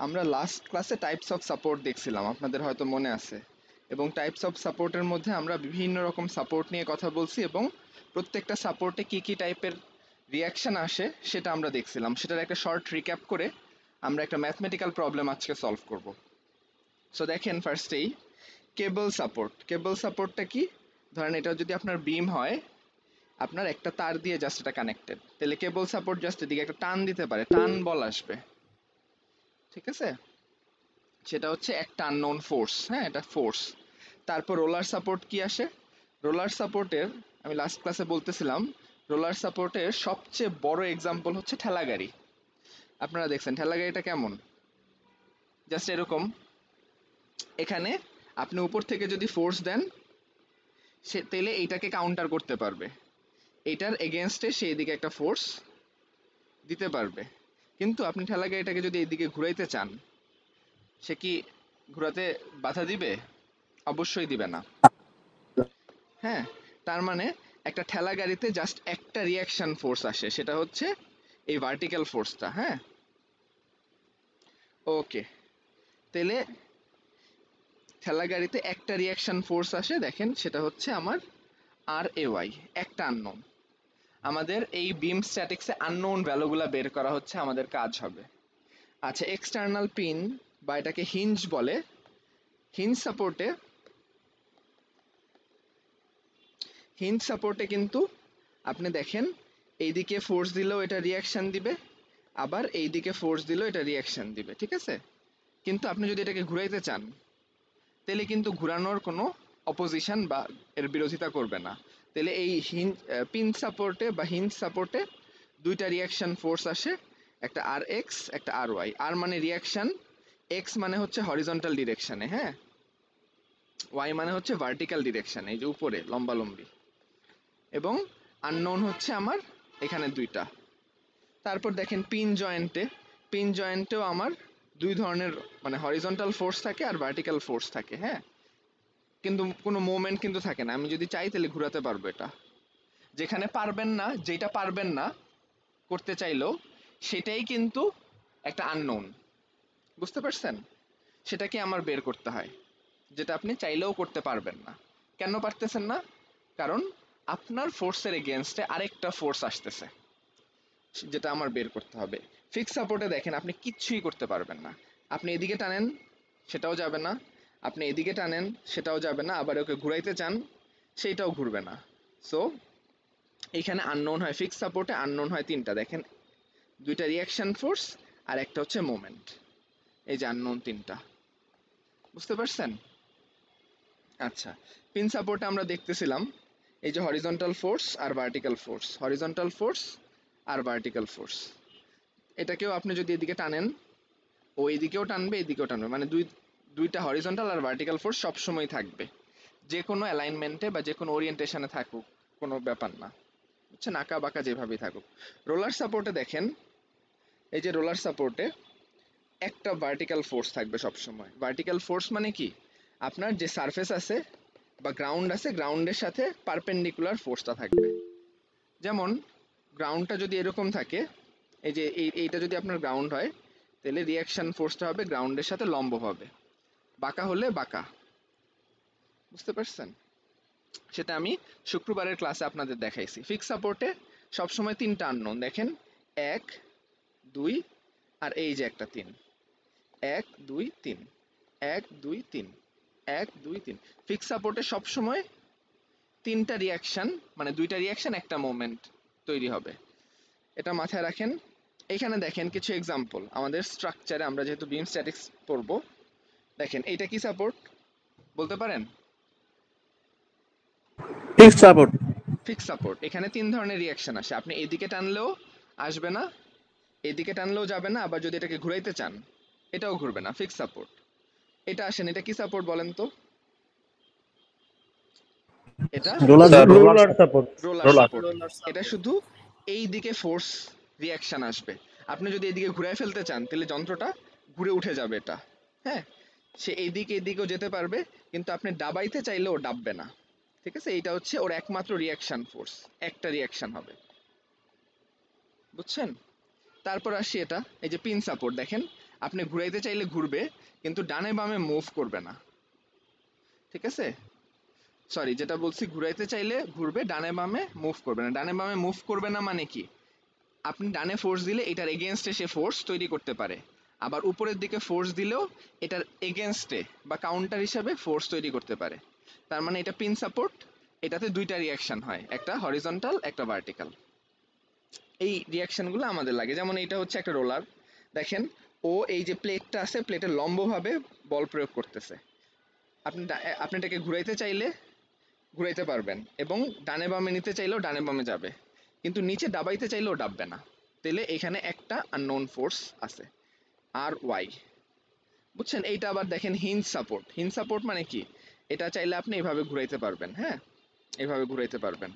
আমরা লাস্ট ক্লাসে types of support দেখছিলাম, আপনাদের হয়তো মনে আছে। এবং টাইপস অফ সাপোর্টের মধ্যে আমরা বিভিন্ন রকম সাপোর্ট নিয়ে কথা বলছি এবং প্রত্যেকটা সাপোর্টে কি কি টাইপের রিয়াকশন আসে সেটা আমরা দেখছিলাম। সেটার একটা শর্ট রিক্যাপ করে আমরা একটা ম্যাথমেটিক্যাল প্রবলেম আজকে সলভ করব। সো দেখেন, ফার্স্টেই কেবল সাপোর্ট। কেবল সাপোর্টটা কি? ধরেন এটা যদি আপনার বিম হয়, আপনার একটা তার দিয়ে জাস্ট এটা কানেক্টেড, তাহলে কেবল সাপোর্ট জাস্ট এদিকে একটা টান দিতে পারে, টান বল আসবে, ঠিক আছে? সেটা হচ্ছে একটা আননোন ফোর্স, হ্যাঁ, এটা ফোর্স। তারপর রোলার সাপোর্ট কি আসে? রোলার সাপোর্টের, আমি লাস্ট ক্লাসে বলতেছিলাম, রোলার সাপোর্টের সবচেয়ে বড় এক্সাম্পল হচ্ছে ঠেলাগাড়ি। আপনারা দেখছেন ঠেলাগাড়িটা কেমন? জাস্ট এরকম, এখানে আপনি উপর থেকে যদি ফোর্স দেন, সে তাহলে এইটাকে কাউন্টার করতে পারবে, এইটার এগেনস্টে সেই দিকে একটা ফোর্স দিতে পারবে। কিন্তু আপনি ঠেলাগাড়িটাকে যদি এইদিকে ঘুরাইতে চান, সে কি ঘোরাতে বাধা দিবে? অবশ্যই দিবে না। হ্যাঁ, তার মানে একটা ঠেলা গাড়িতে জাস্ট একটা রিয়াকশন ফোর্স আসে, সেটা হচ্ছে এই ভার্টিক্যাল ফোর্সটা। হ্যাঁ, ওকে, তাহলে ঠেলা গাড়িতে একটা রিয়াকশন ফোর্স আসে, দেখেন সেটা হচ্ছে আমার আর এ ওয়াই, একটা আননোন। আমাদের এই বিম স্ট্যাটিক্সে আননোন ভ্যালুগুলো বের করা হচ্ছে আমাদের কাজ হবে। আচ্ছা, এক্সটার্নাল পিন বা এটাকে হিঞ্জ বলে। হিঞ্জ সাপোর্টে কিন্তু আপনি দেখেন এইদিকে ফোর্স দিলেও এটা রিয়াকশন দিবে, আবার এইদিকে ফোর্স দিলেও এটা রিয়াকশন দিবে, ঠিক আছে? কিন্তু আপনি যদি এটাকে ঘুরাইতে চান, তাহলে কিন্তু ঘুরানোর কোনো অপোজিশন বা এর বিরোধিতা করবে না। তাহলে এই পিন সাপোর্টে বা হিঞ্জ সাপোর্টে দুইটা রিয়াকশন ফোর্স আসে, একটা আর এক্স, একটা আর ওয়াই। আর মানে রিয়াকশন, এক্স মানে হচ্ছে হরিজন্টাল ডিরেকশনে, হ্যাঁ, ওয়াই মানে হচ্ছে ভার্টিক্যাল ডিরেকশনে, এই যে উপরে লম্বালম্বি। এবং আননোন হচ্ছে আমার এখানে দুইটা। তারপর দেখেন পিন জয়েন্টেও আমার দুই ধরনের, মানে হরিজন্টাল ফোর্স থাকে আর ভার্টিক্যাল ফোর্স থাকে, হ্যাঁ, কিন্তু কোনো মুভমেন্ট কিন্তু থাকে না। আমি যদি চাই তাহলে ঘোরাতে পারবো এটা। যেখানে পারবেন না, যেটা পারবেন না করতে চাইলেও, সেটাই কিন্তু একটা আননোন, বুঝতে পারছেন? সেটাকে আমার বের করতে হয়, যেটা আপনি চাইলেও করতে পারবেন না। কেন পারতেছেন না? কারণ আপনার ফোর্সের এগেনস্টে আরেকটা ফোর্স আসতেছে, যেটা আমার বের করতে হবে। ফিক্স সাপোর্টে দেখেন আপনি কিচ্ছুই করতে পারবেন না। আপনি এদিকে টানেন, সেটাও যাবে না, আপনি এদিকে টানেন, সেটাও যাবে না, আবার ওকে ঘুরাইতে চান, সেইটাও ঘুরবে না। সো এইখানে আননোন হয়, ফিক্স সাপোর্টে আননোন হয় তিনটা, দেখেন, দুইটা রিয়াকশন ফোর্স আর একটা হচ্ছে মোমেন্ট। এই যে আননোন তিনটা, বুঝতে পারছেন? আচ্ছা, পিন সাপোর্টে আমরা দেখতেছিলাম এই যে হরিজন্টাল ফোর্স আর ভার্টিক্যাল ফোর্স, হরিজন্টাল ফোর্স আর ভার্টিক্যাল ফোর্স। এটাকেও আপনি যদি এদিকে টানেন, ও এদিকেও টানবে, এদিকেও টানবে, মানে দুইটা হরিজন্টাল আর ভার্টিক্যাল ফোর্স সবসময় থাকবে, যে কোনো অ্যালাইনমেন্টে বা যে কোনো ওরিয়েন্টেশনে থাকুক, কোনো ব্যাপার না, বুঝছেন? আঁকা বাঁকা যেভাবেই থাকুক। রোলার সাপোর্টে দেখেন, এই যে রোলার সাপোর্টে একটা ভার্টিক্যাল ফোর্স থাকবে সবসময়। ভার্টিক্যাল ফোর্স মানে কি? আপনার যে সারফেস আছে বা গ্রাউন্ড আছে, গ্রাউন্ডের সাথে পারপেন্ডিকুলার ফোর্সটা থাকবে। যেমন গ্রাউন্ডটা যদি এরকম থাকে, এই যে এইটা যদি আপনার গ্রাউন্ড হয়, তাহলে রিয়াকশন ফোর্সটা হবে গ্রাউন্ডের সাথে লম্বভাবে, বাঁকা হলে বাঁকা, বুঝতে পারছেন? সেটা আমি শুক্রবারের ক্লাসে আপনাদের দেখাইছি। ফিক্স সাপোর্টে সবসময় তিনটা আননোন, দেখেন, এক, দুই, আর এই যে একটা তিন, এক দুই তিন, এক দুই তিন, এক দুই তিন। ফিক্স সাপোর্টে সবসময় তিনটা রিয়াকশন, মানে দুইটা রিয়াকশন একটা মোমেন্ট তৈরি হবে, এটা মাথায় রাখেন। এখানে দেখেন কিছু এক্সাম্পল আমাদের স্ট্রাকচারে, আমরা যেহেতু বিম স্ট্যাটিক্স পড়বো। দেখেন এইটা কি সাপোর্ট বলতে পারেন? Fix support. ফিক্স সাপোর্ট, এখানে তিন ধরনের রিয়াকশন আসে, আপনি এদিকে টানলেও আসবে না, এদিকে টানলেও যাবে না, আবার যদি এটাকে ঘুরাইতে চান এটাও ঘুরবে না, ফিক্স সাপোর্ট। এটা আসেন, এটা কি সাপোর্ট বলেন তো? এটা roller roller support. Roller support. এটা শুধু এই দিকে ফোর্স রিয়াকশন আসবে, আপনি যদি এদিকে ঘুরাই ফেলতে চান তাহলে যন্ত্রটা ঘুরে উঠে যাবে এটা, হ্যাঁ, সে এইদিকে এদিকেও যেতে পারবে, কিন্তু আপনি ডাবাইতে চাইলেও ডাববে না, ঠিক আছে? এইটা হচ্ছে ওর একমাত্র রিয়াকশন ফোর্স, একটা রিয়াকশন হবে, বুঝছেন? তারপর আসি এটা, এই যে পিন সাপোর্ট দেখেন, আপনি ঘুরাইতে চাইলে ঘুরবে, কিন্তু ডানে বামে মুভ করবে না। ঠিক আছে, সরি, যেটা বলছি ঘুরাইতে চাইলে ঘুরবে, ডানে বামে মুভ করবে না। ডানে বামে মুভ করবে না মানে কি, আপনি ডানে ফোর্স দিলে এটার এগেনস্টে সে ফোর্স তৈরি করতে পারে, আবার উপরের দিকে ফোর্স দিলেও এটার এগেনস্টে বা কাউন্টার হিসাবে ফোর্স তৈরি করতে পারে। তার মানে এটা পিন সাপোর্ট, এটাতে দুইটা রিয়াকশন হয়, একটা হরিজন্টাল একটা ভার্টিক্যাল। এই রিয়াকশনগুলো আমাদের লাগে। যেমন এটা হচ্ছে একটা রোলার, দেখেন ও এই যে প্লেটটা আছে, প্লেটের লম্বভাবে বল প্রয়োগ করতেছে। আপনি এটাকে ঘুরাইতে চাইলে ঘুরাইতে পারবেন, এবং ডানে বামে নিতে চাইলেও ডানে বামে যাবে, কিন্তু নিচে দাবাইতে চাইলেও ডাববে না। তাহলে এখানে একটা আননোন ফোর্স আছে, আর ওয়াই। বুঝছেন? এইটা আবার দেখেন হিঞ্জ সাপোর্ট। হিঞ্জ সাপোর্ট মানে কি, এটা চাইলে আপনি এইভাবে ঘুরাইতে পারবেন, হ্যাঁ, এইভাবে ঘুরাইতে পারবেন।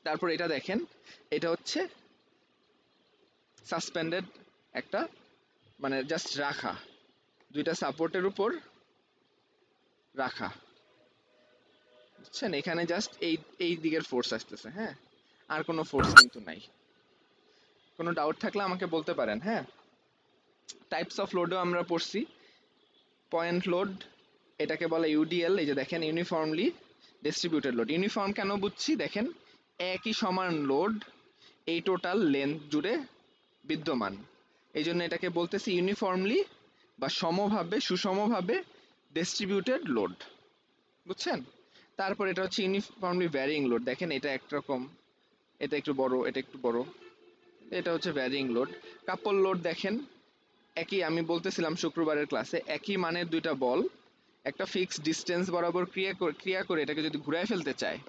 তারপর এটা দেখেন, এটা হচ্ছে সাসপেন্ডেড একটা, মানে জাস্ট রাখা, দুইটা সাপোর্টের উপর রাখা। বুঝছেন? এখানে জাস্ট এই এই দিকের ফোর্স আসতেছে, হ্যাঁ, আর কোনো ফোর্স কিন্তু নাই। কোনো ডাউট থাকলে আমাকে বলতে পারেন, হ্যাঁ। টাইপস অফ লোডও আমরা পড়ছি। পয়েন্ট লোড, এটাকে বলে ইউডিএল। এই যে দেখেন ইউনিফর্মলি ডিস্ট্রিবিউটেড লোড। ইউনিফর্ম কেন বুঝছি, দেখেন একই সমান লোড এই টোটাল লেন্থ জুড়ে বিদ্যমান, এই জন্য এটাকে বলতেছি ইউনিফর্মলি বা সমভাবে, সুষমভাবে ডিস্ট্রিবিউটেড লোড। বুঝছেন? তারপর এটা হচ্ছে ইউনিফর্মলি ভ্যারিং লোড। দেখেন এটা একরকম, এটা একটু বড়, এটা একটু বড়, এটা হচ্ছে ভ্যারিং লোড। কাপল লোড দেখেন, একই, আমি বলতেছিলাম শুক্রবারের ক্লাসে, একই মানের দুইটা বল একটা ফিক্সড ডিস্টেন্স বরাবর ক্রিয়া করে এটাকে যদি ঘুরায় ফেলতে চায়,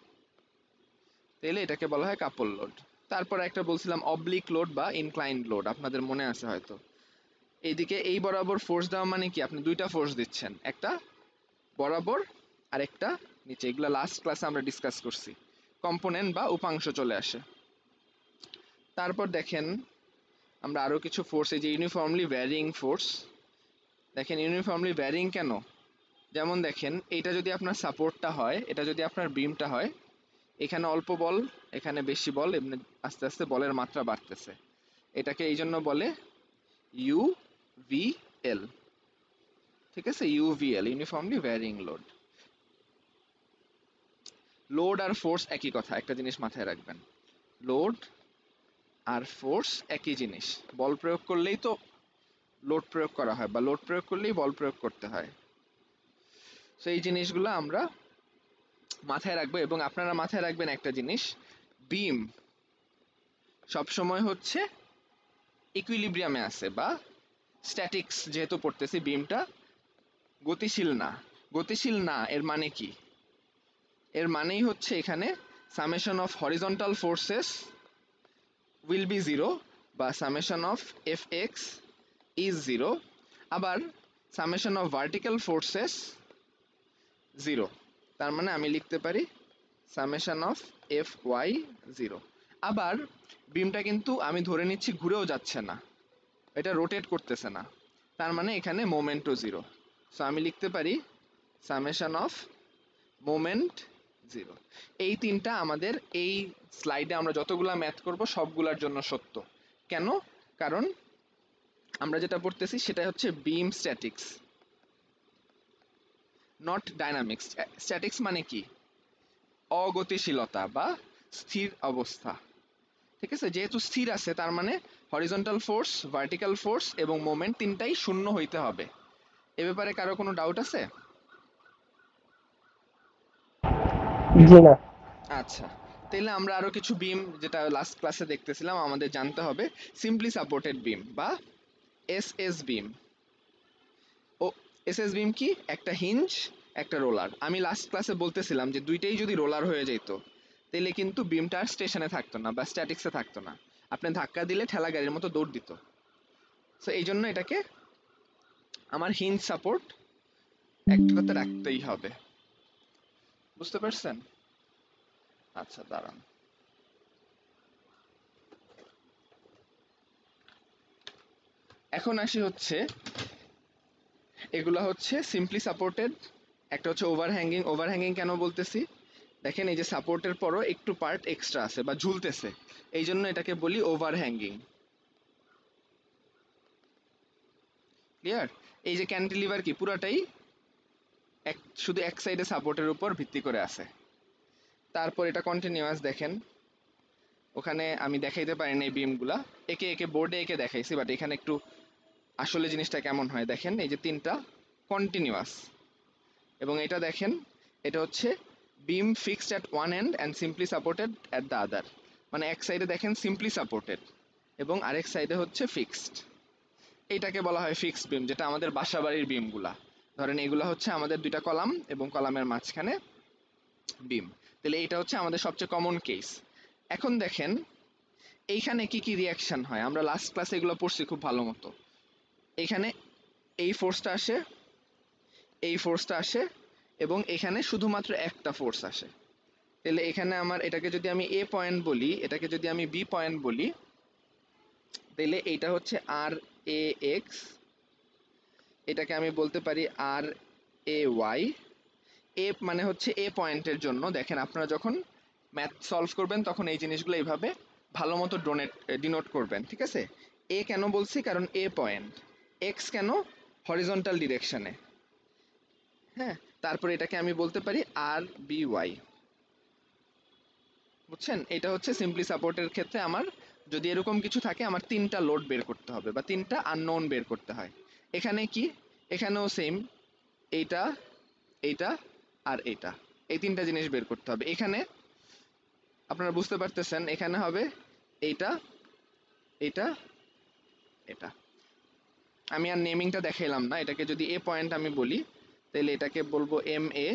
তাহলে এটাকে বলা হয় কাপল লোড। তারপর একটা বলছিলাম অবলিক লোড বা ইনক্লাইন্ড লোড, আপনাদের মনে আছে হয়তো। এইদিকে এই বরাবর ফোর্স দেওয়া মানে কি, আপনি দুইটা ফোর্স দিচ্ছেন, একটা বরাবর আর একটা নিচে। এগুলো লাস্ট ক্লাসে আমরা ডিসকাস করছি, কম্পোনেন্ট বা উপাংশ চলে আসে। তারপর দেখেন আমরা আরো কিছু ফোর্স, এই যে ইউনিফর্মলি ভ্যারিং ফোর্স। দেখেন ইউনিফর্মলি ভ্যারিং কেন, যেমন দেখেন এইটা যদি আপনার সাপোর্টটা হয়, এটা যদি আপনার বিমটা হয়, এখানে অল্প বল, এখানে বেশি বল, এমনি আস্তে আস্তে বলের মাত্রা বাড়তেছে। এটাকে এই জন্য বলে ইউভিএল। ঠিক আছে, ইউভিএল, ইউনিফর্মলি ভ্যারিং লোড। লোড আর ফোর্স একই কথা, একটা জিনিস মাথায় রাখবেন, লোড আর ফোর্স একই জিনিস। বল প্রয়োগ করলেই তো লোড প্রয়োগ করা হয়, বা লোড প্রয়োগ করলেই বল প্রয়োগ করতে হয়। তো এই জিনিসগুলো আমরা মাথায় রাখবো। এবং আপনারা মাথায় রাখবেন একটা জিনিস, বিম সবসময় হচ্ছে ইকুইলিব্রিয়ামে আছে, বা স্ট্যাটিক্স যেহেতু পড়তেছি, বিমটা গতিশীল না। গতিশীল না এর মানে কি, এর মানেই হচ্ছে এখানে summation of horizontal forces will be zero, বা summation of F X is zero, আবার summation of vertical forces zero. তার মানে আমি লিখতে পারি summation of F Y zero. আবার বিমটা কিন্তু আমি ধরে নিচ্ছি ঘুরেও যাচ্ছে না, এটা রোটেট করতেছে না, তার মানে এখানে মোমেন্টও জিরো। সো আমি লিখতে পারি সামেশন অফ মোমেন্ট জিরো। এই তিনটা আমাদের এই স্লাইডে আমরা যতগুলা ম্যাথ করব সবগুলার জন্য সত্য। কেন? কারণ আমরা যেটা পড়তেছি সেটা হচ্ছে বিম স্ট্যাটিক্স, নট ডাইনামিক্স। স্ট্যাটিক্স মানে কি, অগতিশীলতা বা স্থির অবস্থা। ঠিক আছে, যেহেতু স্থির আছে তার মানে হরিজন্টাল ফোর্স, ভার্টিক্যাল ফোর্স এবং মোমেন্ট তিনটাই শূন্য হইতে হবে। এ ব্যাপারে কারো কোনো ডাউট আছে? জি না। আচ্ছা, তাহলে আমরা আরো কিছু বিম, যেটা লাস্ট ক্লাসে দেখতেছিলাম, আমাদের জানতে হবে সিম্পলি সাপোর্টেড বিম বা এসএস বিম। ও, এসএস বিম কি, একটা হিঞ্জ একটা রোলার। আমি লাস্ট ক্লাসে বলতেছিলাম যে দুইটাই যদি রোলার হয়ে যেত, তাহলে কিন্তু বিমটা আর স্টেশনে থাকতো না বা স্ট্যাটিক্সে থাকতো না, আপনি ধাক্কা দিলে ঠেলা গাড়ির মতো দৌড় দিত। সো এই জন্য এটাকে আমার হিঞ্জ সাপোর্ট একটাতে রাখতেই হবে। বুঝতে পারছেন? আচ্ছা দাঁড়ান, এখন আসি হচ্ছে, এগুলা হচ্ছে সিম্পলি সাপোর্টেড, একটা হচ্ছে ওভারহ্যাঙ্গিং। ওভারহ্যাঙ্গিং কেন বলতেছি, দেখেন এই যে সাপোর্টের পরও একটু পার্ট এক্সট্রা আছে বা ঝুলতেছে, এই জন্য এটাকে বলি ওভারহ্যাঙ্গিং। ক্লিয়ার? এই যে ক্যান্টিলিভার কি পুরাটাই শুধু এক সাইডে সাপোর্টের উপর ভিত্তি করে আছে। তারপর এটা কন্টিনিউয়াস দেখেন, ওখানে আমি দেখাইতে পারিনি এই বিমগুলা, একে একে বোর্ডে একে দেখাইছি, বাট এখানে একটু আসলে জিনিসটা কেমন হয় দেখেন। এই যে তিনটা কন্টিনিউয়াস, এবং এটা দেখেন এটা হচ্ছে beam fixed at one end and simply supported at the other. মানে এক সাইডে দেখেন সিম্পলি সাপোর্টেড এবং আরেক সাইডে হচ্ছে ফিক্সড। এইটাকে বলা হয় ফিক্সড বিম, যেটা আমাদের বাসা বাড়ির বিমগুলা। ধরেন এগুলা হচ্ছে আমাদের দুইটা কলাম এবং কলামের মাঝখানে বিম। তাহলে এটা হচ্ছে আমাদের সবচেয়ে কমন কেস। এখন দেখেন এইখানে কি কি রিয়াকশন হয়, আমরা লাস্ট ক্লাসে এগুলো পড়ছি খুব ভালো মতো। এইখানে এই ফোর্সটা আসে, এই ফোর্সটা আসে, এবং এখানে শুধুমাত্র একটা ফোর্স আসে। তাহলে এখানে আমার এটাকে যদি আমি এ পয়েন্ট বলি, এটাকে যদি আমি বি পয়েন্ট বলি, তাহলে এইটা হচ্ছে আর এ এক্স, এটাকে আমি বলতে পারি আর এ ওয়াই। এ মানে হচ্ছে এ পয়েন্টের জন্য, দেখেন আপনারা যখন ম্যাথ সলভ করবেন তখন এই জিনিসগুলো এইভাবে ভালো মতো ডিনোট করবেন, ঠিক আছে? এ কেন বলছি, কারণ এ পয়েন্ট। এক্স কেন, হরিজন্টাল ডিরেকশনে। হ্যাঁ, তারপরে এটাকে আমি বলতে পারি আর বি ওয়াই। বুঝছেন? এটা হচ্ছে সিম্পলি সাপোর্টের ক্ষেত্রে আমার যদি এরকম কিছু থাকে, আমার তিনটা লোড বের করতে হবে বা তিনটা আননোন বের করতে হয়। এখানে কি, এখানেও সেম, এইটা, এইটা আর এইটা, এই তিনটা জিনিস বের করতে হবে। এখানে আপনারা বুঝতে পারতেছেন, এখানে হবে এইটা, এইটা, এটা। আমি আর নেমিংটা দেখাইলাম না। এটাকে যদি এ পয়েন্ট আমি বলি, তাহলে এটাকে বলবো এম এ,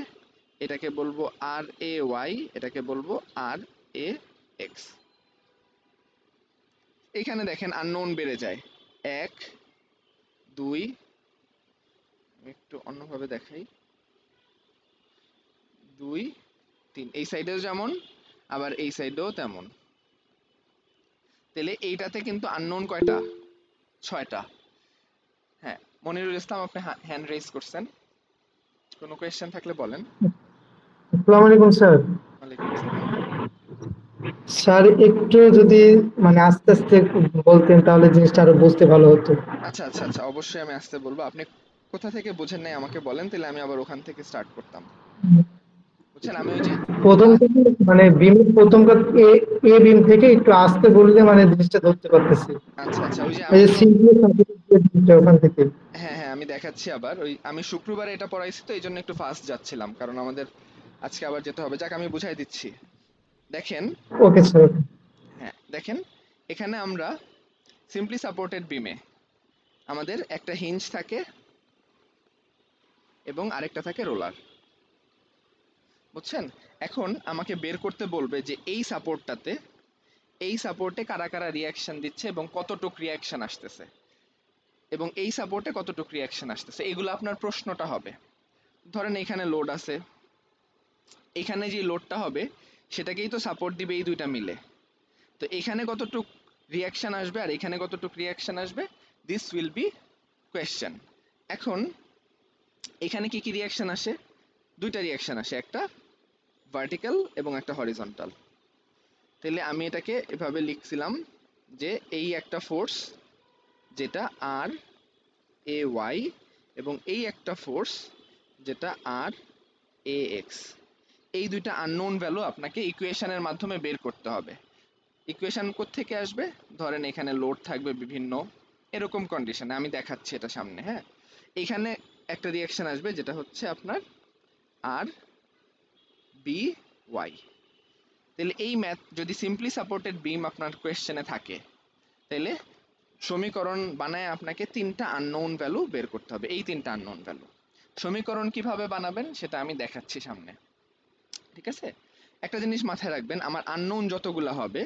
এটাকে বলবো আর এ ওয়াই, এটাকে বলবো আর এ এক্স। এখানে দেখেন আননোন বেড়ে যায়, এক, দুই, একটু অন্যভাবে দেখাই, দুই, তিন। এই সাইডেও যেমন, আবার এই সাইডেও তেমন। তাহলে এইটাতে কিন্তু আননোন কয়টা, ছয়টা। হ্যাঁ, মনিরুল ইসলাম আপনি হ্যান্ড রেজ করছেন, কোনো কোয়েশ্চেন থাকলে বলেন। আসসালামু আলাইকুম স্যার। ওয়ালাইকুম আসসালাম। স্যার একটু যদি মানে আস্তে আস্তে বলতেন তাহলে জিনিসটা আরো বুঝতে ভালো হতো। আচ্ছা আচ্ছা আচ্ছা, অবশ্যই আমি আসতে বলবো। আপনি কোথা থেকে বোঝেন নাই আমাকে বলেন, তাহলে আমি আবার ওখান থেকে স্টার্ট করতাম। বুঝছেন, আমি ওই যে প্রথম থেকে মানে বিমের প্রথম কাজ এ, এ বিম থেকে একটু আস্তে বললে মানে জিনিসটা ধরতে পারতেছি। আচ্ছা আচ্ছা, ওই যে এই আমি যে তো, সিম্পল জিনিসটা ওখান থেকে। হ্যাঁ হ্যাঁ আমি দেখাচ্ছি আবার। ওই আমি শুক্রবারে এটা পড়াইছি তো এই জন্য একটু ফাস্ট যাচ্ছিলাম, কারণ আমাদের আজকে আবার যেতে হবে। যাক, আমি বুঝাই দিচ্ছি। দেখেন, ওকে স্যার। হ্যাঁ দেখেন, এখানে আমরা সিম্পলি সাপোর্টেড বিমে আমাদের একটা হিঞ্জ থাকে এবং আরেকটা থাকে রোলার। বুঝছেন? এখন আমাকে বের করতে বলবে যে এই সাপোর্টটাতে, এই সাপোর্টে কারা কারা রিয়াকশন দিচ্ছে এবং কতটুক রিয়াকশন আসতেছে, এবং এই সাপোর্টে কতটুক রিয়াকশন আসতেছে, এগুলো আপনার প্রশ্নটা হবে। ধরেন এখানে লোড আছে, এখানে যে লোডটা হবে সেটাকেই তো সাপোর্ট দিবে এই দুইটা মিলে। তো এখানে কতটুক রিয়াকশন আসবে আর এখানে কতটুক রিয়াকশন আসবে, দিস উইল বি কোয়েশ্চেন। এখন এখানে কি কি রিয়াকশন আসে, দুইটা রিয়াকশন আসে, একটা ভার্টিক্যাল এবং একটা হরিজন্টাল। তাহলে আমি এটাকে এভাবে লিখছিলাম যে এই একটা ফোর্স যেটা আর এ ওয়াই, এবং এই একটা ফোর্স যেটা আর এ এক্স। এই দুইটা আননোন ভ্যালু আপনাকে ইকুয়েশনের মাধ্যমে বের করতে হবে। ইকুয়েশন কোত্থেকে আসবে, ধরেন এখানে লোড থাকবে বিভিন্ন এরকম কন্ডিশনে, আমি দেখাচ্ছি এটা সামনে। হ্যাঁ, এখানে একটা রিয়াকশন আসবে যেটা হচ্ছে আপনার আর বি ওয়াই। তাহলে এই ম্যাথ যদি সিম্পলি সাপোর্টেড বিম আপনার কোয়েশ্চেনে থাকে, তাহলে সমীকরণ বানায় আপনাকে তিনটা আননোন ভ্যালু বের করতে হবে। এই তিনটা আননোন ভ্যালু সমীকরণ কিভাবে বানাবেন সেটা আমি দেখাচ্ছি সামনে, ঠিক আছে? একটা জিনিস মাথায় রাখবেন, আমার আননোন যতগুলা হবে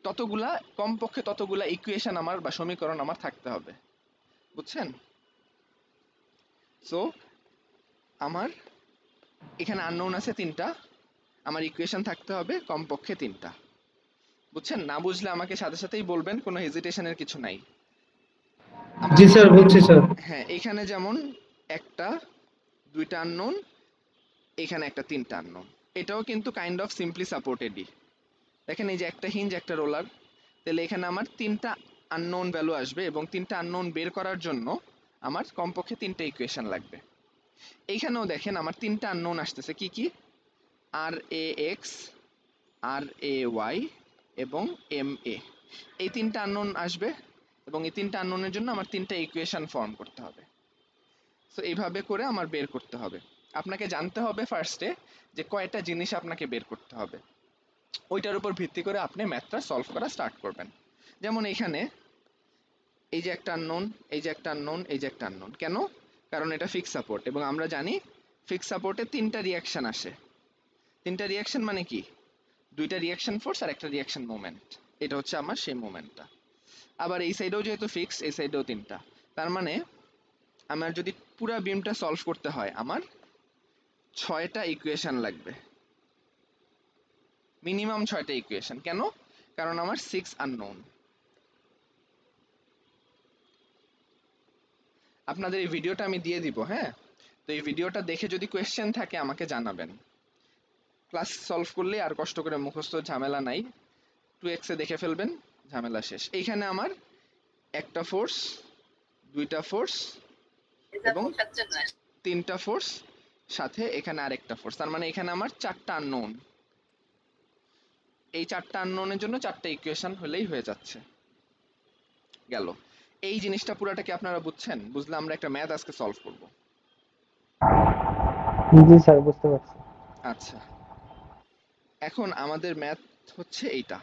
ততগুলা, কমপক্ষে ততগুলা ইকুয়েশন আমার বা সমীকরণ আমার থাকতে হবে। বুঝছেন? সো আমার এখানে আননোন আছে তিনটা, আমার ইকুয়েশন থাকতে হবে কমপক্ষে তিনটা। বুঝছেন? না বুঝলে আমাকে সাথে সাথেই বলবেন, কোনো হেজিটেশনের কিছু নাই। আমার জি স্যার, বুঝছি স্যার। হ্যাঁ, এখানে যেমন একটা, দুইটা আননোন, এখানে একটা, তিনটা আননোন। এটাও কিন্তু কাইন্ড অফ সিম্পলি সাপোর্টেডই। দেখেন এই যে একটা হিঞ্জ একটা রোলার, তাহলে এখানে আমার তিনটা আননোন ভ্যালু আসবে এবং তিনটা আননোন বের করার জন্য আমার কমপক্ষে 3টা ইকুয়েশন লাগবে। এইখানেও দেখেন আমার 3টা আননোন আসতেছে, কি কি? আর A x, R A Y এবং এম এ। এই 3টা আননোন আসবে এবং এই 3টা আননোনের জন্য আমার 3টা ইকুয়েশন ফর্ম করতে হবে। সো এইভাবে করে আমার বের করতে হবে। আপনাকে জানতে হবে ফার্স্টে যে কয়টা জিনিস আপনাকে বের করতে হবে, ওইটার উপর ভিত্তি করে আপনি ম্যাথটা সলভ করা স্টার্ট করবেন। যেমন এখানে এই যে একটা আননোন, এই যে একটা আননোন, এই যে একটা আননোন, কেন? কারণ এটা ফিক্স সাপোর্ট এবং আমরা জানি ফিক্স সাপোর্টে 3টা রিয়াকশন আসে। 3টা রিয়াকশন মানে কি? 2টা রিয়াকশন ফোর্স আর একটা রিয়াকশন মোমেন্ট। এটা হচ্ছে আমার সেই মোমেন্টটা। আবার এই সাইডেও যেহেতু ফিক্স, এই সাইডেও 3টা, তার মানে আমার যদি পুরো বিমটা সলভ করতে হয় আমার 6টা ইকুয়েশন লাগবে, মিনিমাম 6টা ইকুয়েশন। কেন? কারণ আমার 6 আননোন। আপনাদের এই ভিডিওটা আমি দিয়ে দিব, হ্যাঁ? তো এই ভিডিওটা দেখে যদি কোয়েশ্চেন থাকে আমাকে জানাবেন। ক্লাস সলভ করলে আর কষ্ট করে মুখস্থ ঝামেলা নাই, 2x এ দেখে ফেলবেন, ঝামেলা শেষ। এইখানে আমার একটা ফোর্স, 2টা ফোর্স এবং 3টা ফোর্স, সাথে এখানে আরেকটা ফোর্স, তার মানে এখানে আমার 4টা আননোন। এই 4টা আননোনের জন্য 4টা ইকুয়েশন হলেই হয়ে যাচ্ছে। গেল। এই জিনিসটা পুরাটা কি আপনারা বুঝছেন? বুঝলে আমরা একটা ম্যাথ আজকে সলভ করব। জি স্যার, বুঝতে পারছি। আচ্ছা, এখন আমাদের ম্যাথ হচ্ছে এইটা।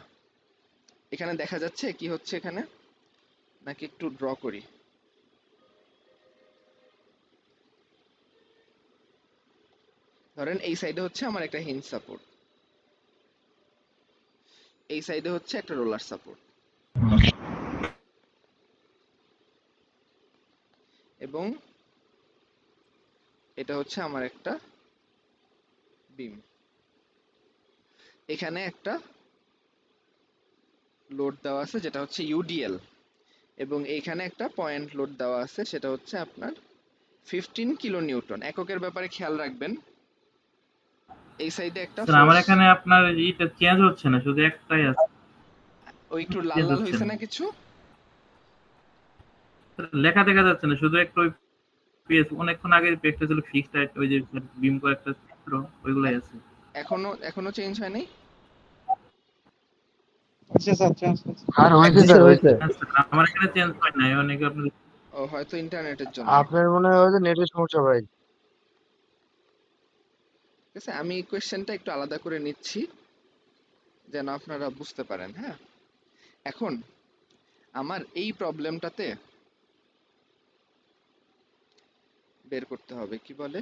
এখানে দেখা যাচ্ছে কি হচ্ছে এখানে, নাকি একটু ড্র করি? ধরেন এই সাইডে হচ্ছে আমার একটা হিঞ্জ সাপোর্ট, এই সাইডে হচ্ছে একটা রোলার সাপোর্ট, এবং এটা হচ্ছে আমার একটা বিম। এখানে একটা লোড দেওয়া আছে যেটা হচ্ছে ইউডিএল, এবং এইখানে একটা পয়েন্ট লোড দেওয়া আছে সেটা হচ্ছে আপনার 15 কিলো নিউটন। এককের ব্যাপারে খেয়াল রাখবেন। এই সাইডে একটা স্যার আমার ফোর্স, এখানে আপনার এইটা চেঞ্জ হচ্ছে না, শুধু একটাই আছে, ওই একটু লাল চেঞ্জ লাল হচ্ছে হয়েছে না। না কিছু? লেখা দেখা যাচ্ছে না, শুধু একটা ওই পেজ অনেকক্ষণ আগের পেজটা ছিল ফিক্সড রাইট, ওই যে বিম কয়েকটা চিত্র ওইগুলাই আছে। এখনো এখনো চেঞ্জ হয় নাই? আর হয়েছে হয়েছে স্যার, হয়েছে। হয়েছে। আচ্ছা, আমার এখানে চেঞ্জ হয় নাই, অনেকে আপনার ও হয়তো ইন্টারনেটের জন্য। আপনার মনে হয় যে নেটের সমস্যা ভাই। ঠিক আছে, আমি কোয়েশ্চেনটা একটু আলাদা করে নিচ্ছি যেন আপনারা বুঝতে পারেন। হ্যাঁ, এখন আমার এই প্রবলেমটাতে বের করতে হবে কি বলে,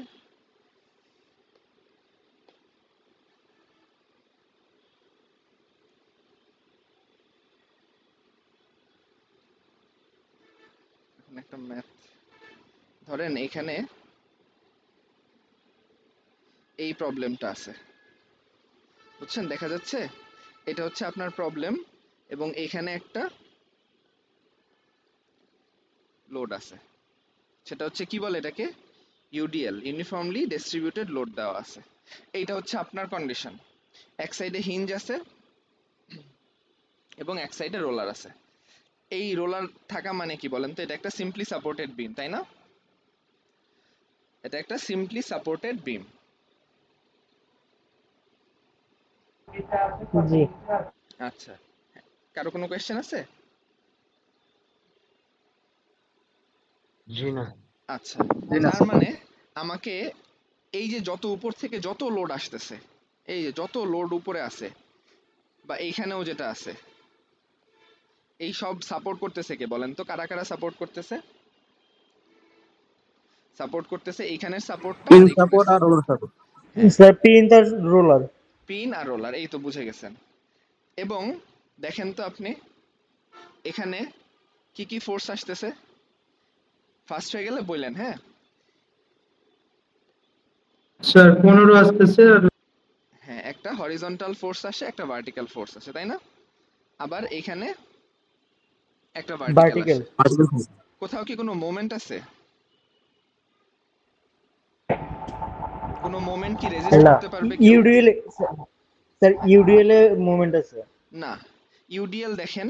এখন একটা ম্যাথ। ধরেন এখানে এই প্রবলেমটা আছে, বুঝছেন? দেখা যাচ্ছে এটা হচ্ছে আপনার প্রবলেম এবং এখানে একটা লোড আছে, সেটা হচ্ছে কি বলে এটাকে, ইউডিএল, ইউনিফর্মলি ডিস্ট্রিবিউটেড লোড দেওয়া আছে। এইটা হচ্ছে আপনার কন্ডিশন। এক সাইডে হিঞ্জ আছে এবং এক সাইডে রোলার আছে। এই রোলার থাকা মানে কি বলেন তো? এটা একটা সিম্পলি সাপোর্টেড বিম, তাই না? এটা একটা সিম্পলি সাপোর্টেড বিম। জি। আচ্ছা, কারো কোনো কোয়েশ্চেন আছে? জি না। আচ্ছা, তার মানে আমাকে এই যে যত উপর থেকে যত লোড আসতেছে, এই যে যত লোড উপরে আছে বা এইখানেও যেটা আছে, এই সব সাপোর্ট করতেছে কে বলেন তো? কারা কারা সাপোর্ট করতেছে? সাপোর্ট করতেছে এইখানের সাপোর্টটা পিন আর সাপোর্ট এইখানের। আর রোলার সাপোর্ট। হ্যাঁ, স্যার, পিন তার রোলার। পিন আর রোলার, এই তো বুঝে গেছেন। এবং দেখেন তো আপনি এখানে কি কি ফোর্স আসতেছে, ফার্স্ট হয়ে গেলে বললেন। হ্যাঁ স্যার 15 আসতেছে আর হ্যাঁ, একটা হরিজন্টাল ফোর্স আসে, একটা ভার্টিক্যাল ফোর্স আসে, তাই না? আবার এখানে একটা ভার্টিক্যাল ভার্টিক্যাল। আসে। কোথাও কি কোনো মোমেন্ট আছে? কোনো মোমেন্ট কি রেজিস্ট না, করতে পারবে কেউ? ইউডিএল। স্যার, ইউডিএল এ মুভমেন্ট আছে। না। ইউডিএল দেখেন,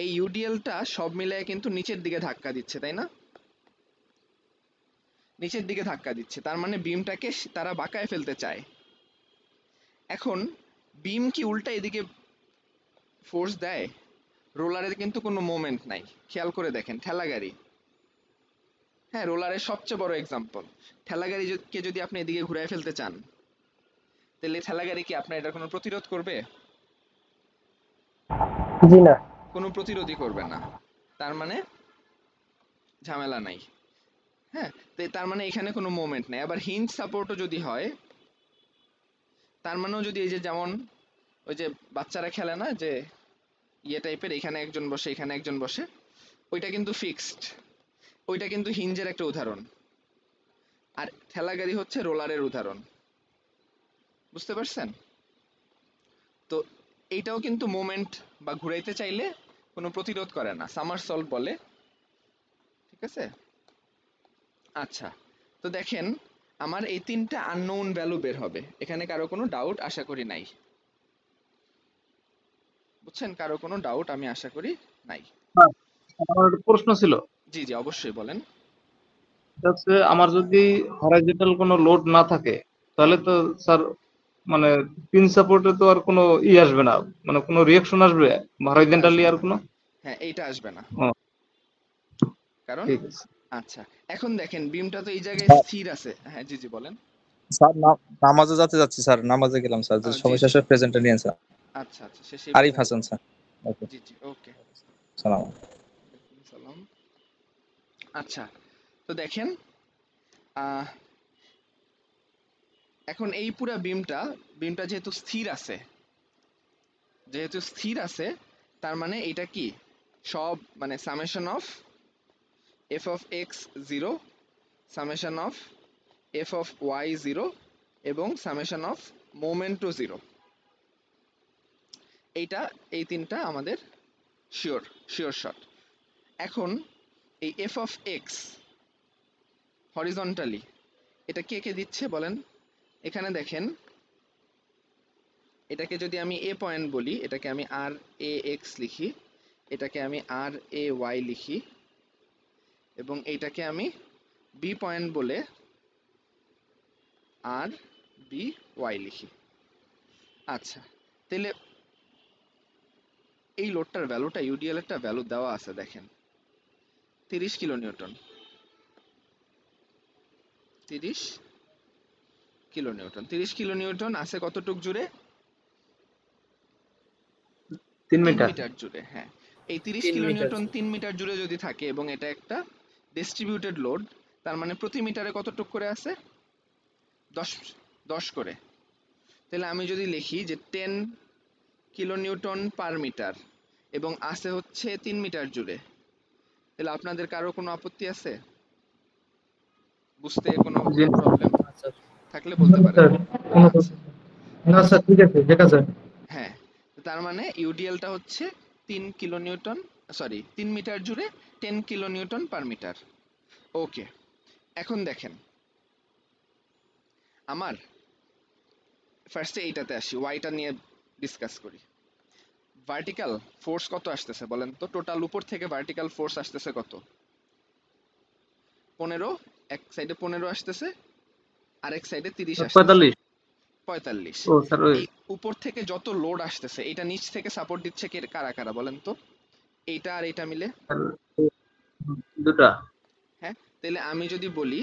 এই ইউডিএলটা সব মিলায় কিন্তু নিচের দিকে ধাক্কা দিচ্ছে, তাই না? নিচের দিকে ধাক্কা দিচ্ছে, তার মানে বিমটাকে তারা বাঁকায় ফেলতে চায়। এখন বিম কি উল্টা এদিকে ফোর্স দেয়? রোলারের কিন্তু কোনো মোমেন্ট নাই, খেয়াল করে দেখেন ঠেলা গাড়ি, হ্যাঁ রোলারের সবচেয়ে বড় এক্সাম্পল। ঠেলা গাড়িকে যদি আপনি এদিকে ঘুরায় ফেলতে চান, তাহলে ঠেলা গাড়ি কি আপনার এটা কোনো প্রতিরোধ করবে? জি না। কোনো প্রতিরোধই করবে না, তার মানে ঝামেলা নাই। হ্যাঁ, তার মানে এখানে কোনো মোমেন্ট নাই। আবার হিঞ্জ সাপোর্টও যদি হয়, তার মানেও যদি এই যে যেমন ওই যে বাচ্চারা খেলে না যে ইয়ে টাইপের, এখানে একজন বসে এখানে একজন বসে, ওইটা কিন্তু ফিক্সড, ওইটা কিন্তু হিঞ্জের একটা উদাহরণ। আর ঠেলা গাড়ি হচ্ছে রোলারের উদাহরণ, বুঝতে পারছেন? তো এইটাও কিন্তু মোমেন্ট বা ঘুরাইতে চাইলে কোনো প্রতিরোধ করে না, সামারসল্ট বলে, ঠিক আছে? আচ্ছা, তো দেখেন আমার এই তিনটা আননোন ভ্যালু বের হবে, এখানে কারো কোনো ডাউট আশা করি নাই, বুঝছেন? কারো কোনো ডাউট আমি আশা করি নাই। হ্যাঁ, আমার একটা প্রশ্ন ছিল। জি জি অবশ্যই বলেন। সেটা হচ্ছে আমার যদি হরাইজন্টাল কোনো লোড না থাকে, তাহলে তো স্যার মানে পিন সাপোর্টে তো আর কোনো আসবে না, মানে কোনো রিয়াকশন আসবে এইটা হরাইজন্টালি আসবে আর না, কোনো? হ্যাঁ এইটা আসবে না, ও, কারণ ঠিক আছে। আচ্ছা এখন দেখেন বিমটা তো এই জায়গায় স্যার স্থির আছে, হ্যাঁ জি জি বলেন। স্যার, নামাজে যেতে যাচ্ছি স্যার, নামাজে গেলাম স্যার, যদি জি সমস্যা জি, আসে প্রেজেন্টে নিয়েন স্যার। আচ্ছা আচ্ছা শেষে আরিফ প্রেজেন্ট হাসান স্যার। ওকে, জি জি ওকে। সালাম। সালাম। আচ্ছা, তো দেখেন আহ এখন এই পুরা বিমটা যেহেতু স্থির আছে, তার মানে এটা কি সব মানে summation of F of X zero, summation of F of Y zero, এবং সামেশন অফ মোমেন্টো জিরো। এই তিনটা আমাদের শিওর শিওর শট। এখন এই এফ অফ এক্স হরিজন্টালি এটা কে কে দিচ্ছে বলেন? এখানে দেখেন, এটাকে যদি আমি এ পয়েন্ট বলি, এটাকে আমি আর এ এক্স লিখি, এটাকে আমি আর এ ওয়াই লিখি, এবং এইটাকে আমি বি পয়েন্ট বলে আর বি ওয়াই লিখি। আচ্ছা, তাহলে এই লোডটার ভ্যালুটা, ইউডিএল এর ভ্যালু দেওয়া আছে দেখেন 30 kilo Newton, 30 kilo Newton, 30 kilo Newton আছে কতটুক জুড়ে? 3 3 মিটার। মিটার জুড়ে, হ্যাঁ। এই 30 3 কিলো মিটার। নিউটন 3 মিটার জুড়ে যদি থাকে এবং এটা একটা ডিস্ট্রিবিউটেড লোড, তার মানে প্রতি মিটারে কতটুক করে আছে? 10 10 করে। তাহলে আমি যদি লিখি যে 10 কিলো নিউটন পার মিটার এবং আছে হচ্ছে 3 মিটার জুড়ে, তাহলে আপনাদের কারো কোনো আপত্তি আছে? বুঝতে কোনো জি না। প্রবলেম আচ্ছা থাকলে বলতে পারেন। স্যার, কোনো আচ্ছা না স্যার, ঠিক আছে, দেখা যায়। হ্যাঁ, তার মানে ইউডিএলটা হচ্ছে 3 কিলো নিউটন, সরি 3 মিটার জুড়ে 10 কিলো নিউটন পার মিটার। ওকে, এখন দেখেন আমার ফার্স্টে এইটাতে আসি, ওয়াইটা নিয়ে ডিসকাস করি। ভার্টিক্যাল ফোর্স কত আসতেছে বলেন তো? টোটাল উপর থেকে ভার্টিক্যাল ফোর্স আসতেছে কত? 15, এক সাইডে 15 আসতেছে, আরেক সাইডে 30 আসতেছে, 45। 45। ও স্যার, ওই এই উপর থেকে যত লোড আসতেছে, এটা নিচ থেকে সাপোর্ট দিচ্ছে কে, কারা কারা বলেন তো? এইটা আর এইটা মিলে, স্যার, দুটা। হ্যাঁ। তাহলে আমি যদি বলি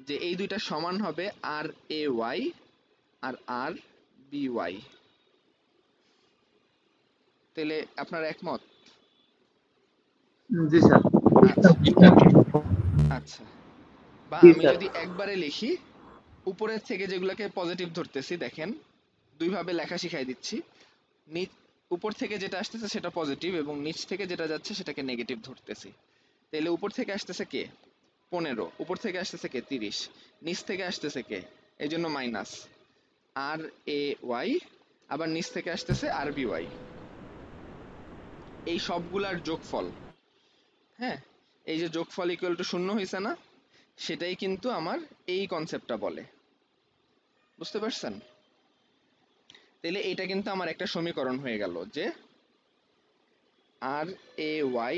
যে এই দুইটা সমান হবে আর A Y R R B Y, তাহলে আপনার একমত? জি স্যার। আচ্ছা আচ্ছা, বা জি আমি স্যার। যদি একবারে লিখি, উপরের থেকে যেগুলোকে পজিটিভ ধরতেছি দেখেন, দুইভাবে লেখা শিখাই দিচ্ছি। নিচ, উপর থেকে যেটা আসতেছে সেটা পজিটিভ এবং নিচ থেকে যেটা যাচ্ছে সেটাকে নেগেটিভ ধরতেছি। তাহলে উপর থেকে আসতেছে কে? 15, উপর থেকে আসতেছে কে? 30, নিচ থেকে আসতেছে কে? এই জন্য মাইনাস আর এ ওয়াই, আবার নিচ থেকে আসতেছে আর বি ওয়াই, এই সবগুলার যোগফল, হ্যাঁ। এই যে যোগফল ইকুয়াল টু 0 হয়েছে না, সেটাই কিন্তু আমার এই কনসেপ্টটা বলে, বুঝতে পারছেন? তাহলে এটা কিন্তু আমার একটা সমীকরণ হয়ে গেল যে আর এ ওয়াই,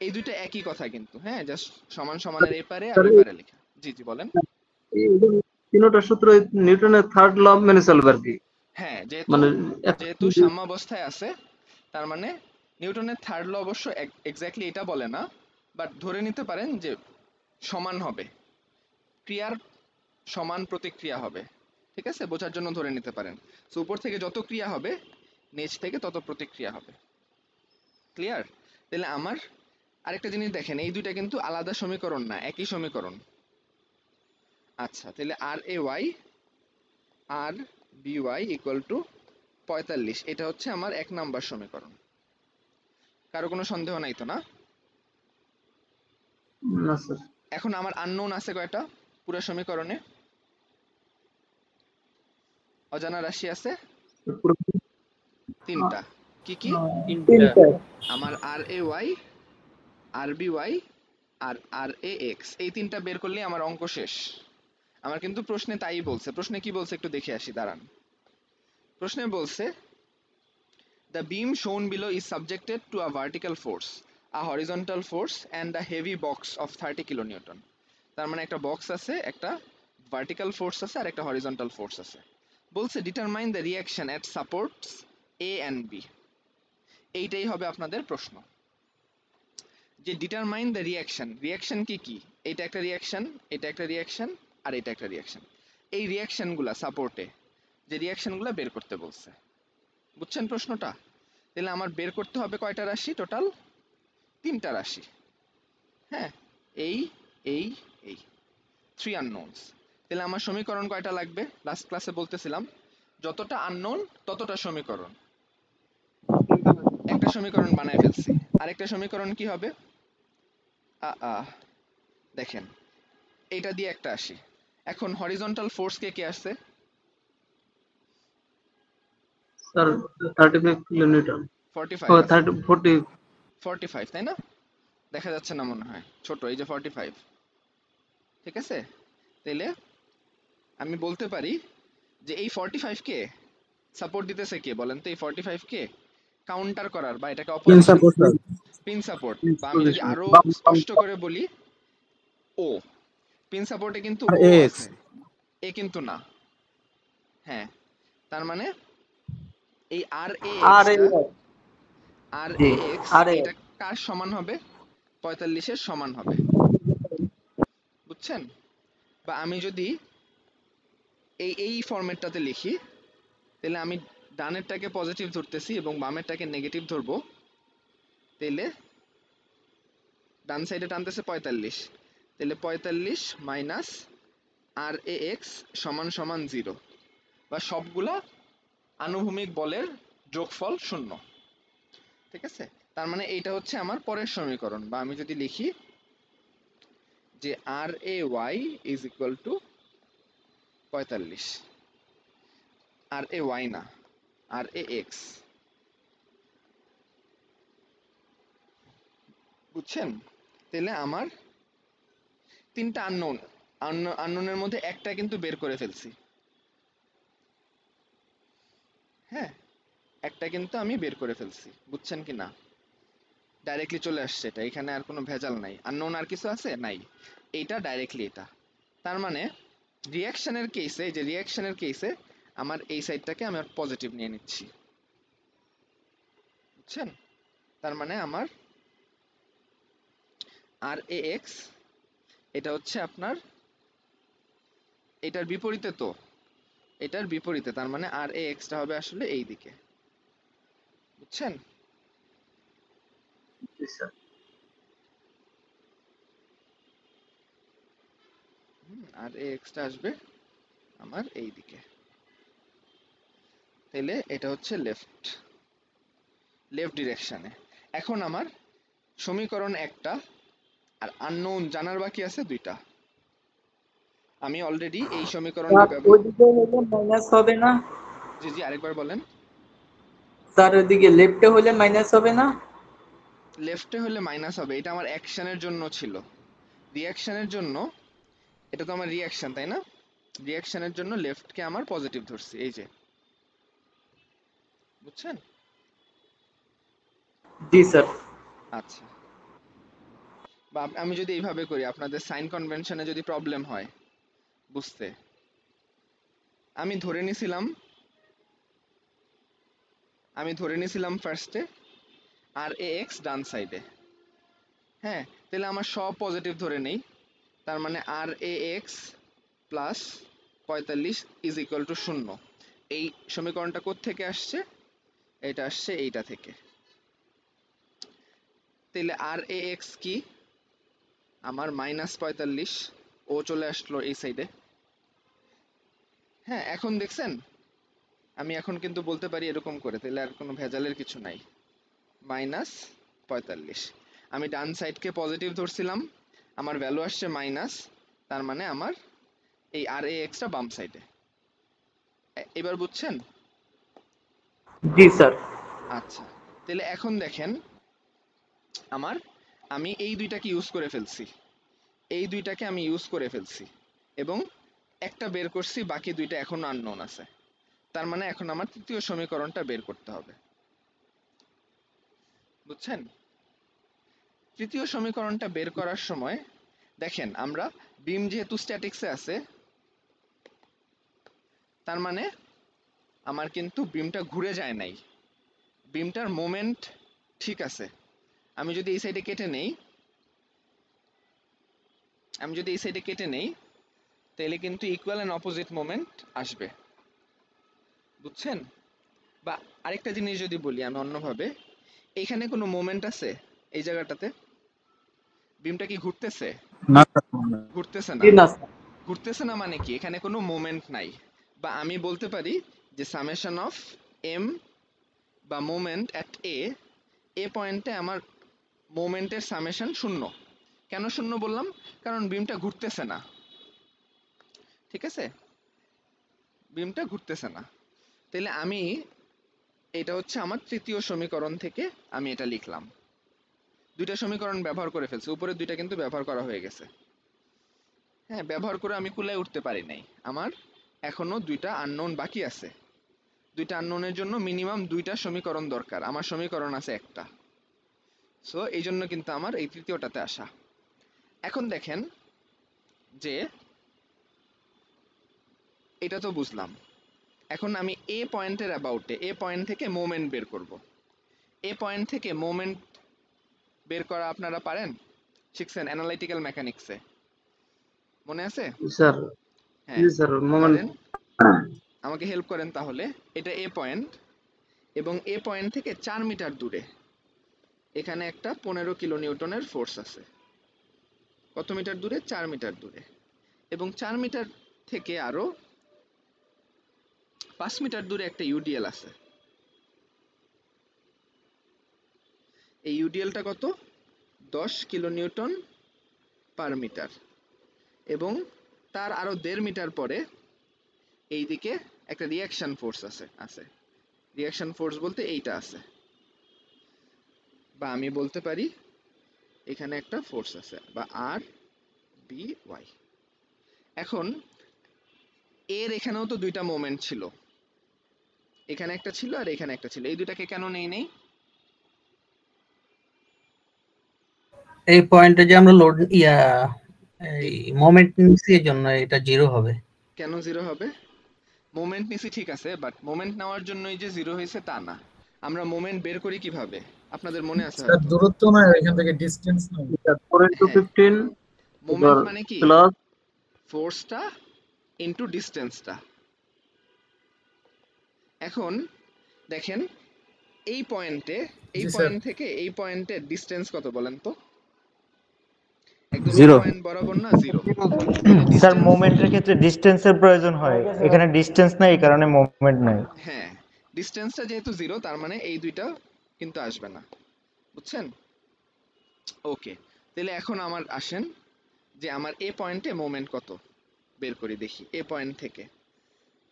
এই দুইটা একই কথা কিন্তু, হ্যাঁ, জাস্ট সমান সমানের এপারে আর স্যার, ওই পারে লেখা। জি জি বলেন। এই তিনটা সূত্র নিউটনের থার্ড ল মেনে চলবে আর কি। হ্যাঁ, যেহেতু মানে যেহেতু সাম্যাবস্থায় আছে, তার মানে নিউটনের থার্ড ল অবশ্য এক্স্যাক্টলি এটা বলে না, বাট ধরে নিতে পারেন যে সমান হবে, ক্রিয়ার সমান প্রতিক্রিয়া হবে। ঠিক আছে, বোঝার জন্য ধরে নিতে পারেন। সো উপর থেকে যত ক্রিয়া হবে, নিচ থেকে তত প্রতিক্রিয়া হবে। ক্লিয়ার? তাহলে আমার আরেকটা জিনিস দেখেন, এই দুইটা কিন্তু আলাদা সমীকরণ না, একই সমীকরণ। আচ্ছা, তাহলে R A Y R B Y equal to 45, এটা হচ্ছে আমার 1 নাম্বার সমীকরণ। কারো কোনো সন্দেহ নাই তো না? না স্যার, এখন আমার আননোন আছে কয়টা পুরো সমীকরণে? অজানা রাশি আছে পুরো 3টা। কি কি? তিনটা। আমার আর A Y, R B Y R R A x, এই 3টা বের করলেই আমার অঙ্ক শেষ। আমার কিন্তু প্রশ্নে তাই বলছে। প্রশ্নে কি বলছে একটু দেখে আসি, দাঁড়ান। প্রশ্নে বলছে the beam shown below is subjected to a vertical force, a horizontal force and a heavy box of 30 kilonewton. তার মানে একটা বক্স আছে, একটা ভার্টিক্যাল ফোর্স আছে আর একটা হরিজন্টাল ফোর্স আছে। বলছে determine the reaction at supports A and B. এইটাই হবে আপনাদের প্রশ্ন, যে ডিটারমাইন দ্য রিঅ্যাকশন। রিঅ্যাকশন কি কি? এটা একটা রিঅ্যাকশন, এটা একটা রিঅ্যাকশন আর এটা একটা রিঅ্যাকশন। এই রিঅ্যাকশনগুলা সাপোর্টে যে রিঅ্যাকশনগুলা বের করতে বলছে। বুঝছেন প্রশ্নটা? তাহলে আমার বের করতে হবে কয়টা রাশি? টোটাল 3টা রাশি। হ্যাঁ, এই এই এই 3 আননোনস। তাহলে আমার সমীকরণ কয়টা লাগবে? লাস্ট ক্লাসে বলতেছিলাম যতটা আননোন ততটা সমীকরণ। একটা সমীকরণ বানায় ফেলছি। আরেকটা সমীকরণ কি হবে? আ আ দেখেন, এইটা দিয়ে একটা আসি। এখন হরিজন্টাল ফোর্স কে কে আসছে? Sir 35 kilonewton. ও 45 আছে। 40 45 তাই না? দেখা যাচ্ছে না মনে হয়, ছোট, এই যে 45। ঠিক আছে, তাহলে আমি বলতে পারি যে এই 45 কে সাপোর্ট দিতেছে কে বলেন তো? এই 45 কে কাউন্টার করার বা এটাকে তিন opposition, support sir. Pin support, বা আমি যদি আরো স্পষ্ট করে বলি ও, পিন সাপোর্টে কিন্তু আর ও এক্স। আছে, এ কিন্তু না। হ্যাঁ, তার মানে এই আর এ আর এই এক্সটা, আর জি এ এক্স আর এটা কার সমান হবে? 45 এর সমান হবে। বুঝছেন? বা আমি যদি এই এই ফরম্যাটটাতে লিখি, তাহলে আমি ডানেরটাকে পজিটিভ ধরতেছি এবং বামেরটাকে নেগেটিভ ধরবো। তাহলে ডান সাইডে টানতেছে 45, তাহলে 45 মাইনাস আর এ এক্স সমান সমান 0, বা সবগুলা আনুভূমিক বলের যোগফল 0। ঠিক আছে, তার মানে এইটা হচ্ছে আমার পরের সমীকরণ। বা আমি যদি লিখি যে R A Y is equal to 45, R A Y না, আর এ এক্স। বুঝছেন? তাহলে আমার 3টা আননোন, আননোনের মধ্যে একটা কিন্তু বের করে ফেলছি। হ্যাঁ, একটা কিন্তু আমি বের করে ফেলছি। বুঝছেন কি না? ডাইরেক্টলি চলে আসছে এটা, এখানে আর কোনো ভেজাল নাই। আননোন আর কিছু আছে? নাই। এইটা ডাইরেক্টলি এটা। তার মানে রিঅ্যাকশনের কেসে, যে রিঅ্যাকশনের কেসে আমার এই সাইডটাকে আমি পজিটিভ নিয়ে নিচ্ছি। বুঝছেন? তার মানে আমার আর এ এক্স এটা হচ্ছে আপনার এটার বিপরীতে, তো এটার বিপরীতে, তার মানে আর এ এক্সটা হবে আসলে এই দিকে। বুঝছেন? আর এ এক্সটা আসবে আমার এই দিকে। তাহলে এটা হচ্ছে লেফট, লেফট ডিরেকশনে। এখন আমার সমীকরণ একটা, আর আননোন জানার বাকি আছে 2টা। আমি অলরেডি এই সমীকরণটা স্যার ব্যবহার, ওইদিকে হলে মাইনাস হবে না? জি জি আরেকবার বলেন। স্যার ওইদিকে লেফটে হলে মাইনাস হবে না? লেফটে হলে মাইনাস হবে, এটা আমার অ্যাকশনের জন্য ছিল। রিঅ্যাকশনের জন্য, এটা তো আমার রিঅ্যাকশন তাই না? রিঅ্যাকশনের জন্য লেফটকে আমার পজিটিভ ধরছি, এই যে। বুঝছেন? জি স্যার। আচ্ছা, বা আমি যদি এইভাবে করি, আপনাদের সাইন কনভেনশনে যদি প্রবলেম হয় বুঝতে, আমি ধরে নিছিলাম ফার্স্টে আর এ এক্স ডান সাইডে। হ্যাঁ, তাহলে আমার সব পজিটিভ ধরে নেই, তার মানে R A X plus 45 is equal to 0। এই সমীকরণটা কোত্থেকে আসছে? এটা আসছে এইটা থেকে। তাহলে আর এ এক্স কি? আমার -45, ও চলে আসলো এই সাইডে। হ্যাঁ, এখন দেখছেন আমি এখন কিন্তু বলতে পারি এরকম করে, তাহলে আর কোনো ভেজালের কিছু নাই। -45, আমি ডান সাইডকে পজিটিভ ধরছিলাম, আমার ভ্যালু আসছে মাইনাস, তার মানে আমার এই আর এ এক্সটা বাম সাইডে। এবার বুঝছেন? জি স্যার। আচ্ছা, তাহলে এখন দেখেন আমি এই দুইটাকে ইউজ করে ফেলছি, এবং একটা বের করছি, বাকি দুইটা এখনো আননোন আছে। তার মানে এখন আমার তৃতীয় সমীকরণটা বের করতে হবে। বুঝছেন? তৃতীয় সমীকরণটা বের করার সময় দেখেন, আমরা বিম যেহেতু স্ট্যাটিক্সে আছে, তার মানে আমার কিন্তু বিমটা ঘুরে যায় নাই, বিমটার মোমেন্ট ঠিক আছে। আমি যদি এই সাইডে কেটে নেই, তাহলে কিন্তু ইকুয়াল এন্ড অপোজিট মোমেন্ট আসবে। বুঝছেন? বা আরেকটা জিনিস যদি বলি আমি অন্যভাবে, এইখানে কোনো মোমেন্ট আছে? এই জায়গাটাতে বিমটা কি ঘুরতেছে? না স্যার। ঘুরতেছে জি না। না স্যার। ঘুরতেছে না মানে কি? এখানে কোনো মোমেন্ট নাই। বা আমি বলতে পারি যে সামেশন অফ এম বা মোমেন্ট অ্যাট এ পয়েন্টে আমার মোমেন্টের সামেশন 0। কেন 0 বললাম? কারণ বিমটা ঘুরতেছে না। ঠিক আছে, বিমটা ঘুরতেছে না। তাহলে এটা হচ্ছে আমার তৃতীয় সমীকরণ থেকে আমি এটা লিখলাম। দুইটা সমীকরণ ব্যবহার করে ফেলছি, উপরের দুইটা কিন্তু ব্যবহার করা হয়ে গেছে। হ্যাঁ, ব্যবহার করে আমি কুলায় উঠতে পারি নাই, আমার এখনো দুইটা আননোন বাকি আছে। দুইটা আননোনের জন্য মিনিমাম দুইটা সমীকরণ দরকার, আমার সমীকরণ আছে একটা। সো এই জন্য কিন্তু আমার এই তৃতীয়টাতে আসা। এখন দেখেন যে এটা তো বুঝলাম, এখন আমি এ পয়েন্টের অ্যাবাউটে, এ পয়েন্ট থেকে মোমেন্ট বের করব। এ পয়েন্ট থেকে মোমেন্ট বের করা আপনারা পারেন? শিখছেন অ্যানালাইটিক্যাল মেকানিক্সে, মনে আছে? স্যার। হ্যাঁ, জি স্যার, মোমেন্ট। ধরেন আমাকে হেল্প করেন তাহলে। এটা এ পয়েন্ট, এবং এ পয়েন্ট থেকে 4 মিটার দূরে এখানে একটা 15 কিলো নিউটনের ফোর্স আছে। কত মিটার দূরে? 4 মিটার দূরে। এবং 4 মিটার থেকে আরো 5 মিটার দূরে একটা ইউডিএল আছে। এই ইউডিএলটা কত? 10 কিলো নিউটন পার মিটার। এবং তার আরো 1.5 মিটার পরে এইদিকে একটা রিয়াকশন ফোর্স আছে। রিয়াকশন ফোর্স বলতে এইটা আছে, বা আমি বলতে পারি এখানে একটা ফোর্স আছে, বা আর বি ওয়াই। এখন এর এখানেও তো দুইটা মোমেন্ট ছিল, এখানে একটা ছিল আর এখানে একটা ছিল, এই দুটাকে কেন নেই? এই পয়েন্টে যে আমরা লোড এই মোমেন্ট নিচ্ছি, এই জন্য এটা 0 হবে। কেন 0 হবে? মোমেন্ট নিছি ঠিক আছে, বাট মোমেন্ট নেওয়ার জন্যই যে 0 হয়েছে তা না। আমরা মোমেন্ট বের করি কিভাবে? আপনাদের মনে আছে স্যার হয়তো। দূরত্ব না, এখান থেকে ডিস্টেন্স না। 4 into হ্যাঁ, 15 মোমেন্ট এবার মানে কি? প্লাস। ফোর্সটা ইনটু ডিস্টেন্সটা। এখন দেখেন এই পয়েন্টে, এই জি স্যার। পয়েন্ট থেকে এই পয়েন্টের ডিস্টেন্স কত বলেন তো? একদম এই 0। পয়েন্ট বরাবর না? 0। স্যার ডিস্টেন্স, মোমেন্টের ক্ষেত্রে ডিস্টেন্সের প্রয়োজন হয়, এখানে ডিস্টেন্স নাই, এই কারণে মোমেন্ট নাই। হ্যাঁ, ডিস্টেন্সটা যেহেতু 0, তার মানে এই দুইটা কিন্তু আসবে না। বুঝছেন? ওকে, তাহলে এখন আমার আসেন যে আমার এ পয়েন্টে মোমেন্ট কত বের করি দেখি। এ পয়েন্ট থেকে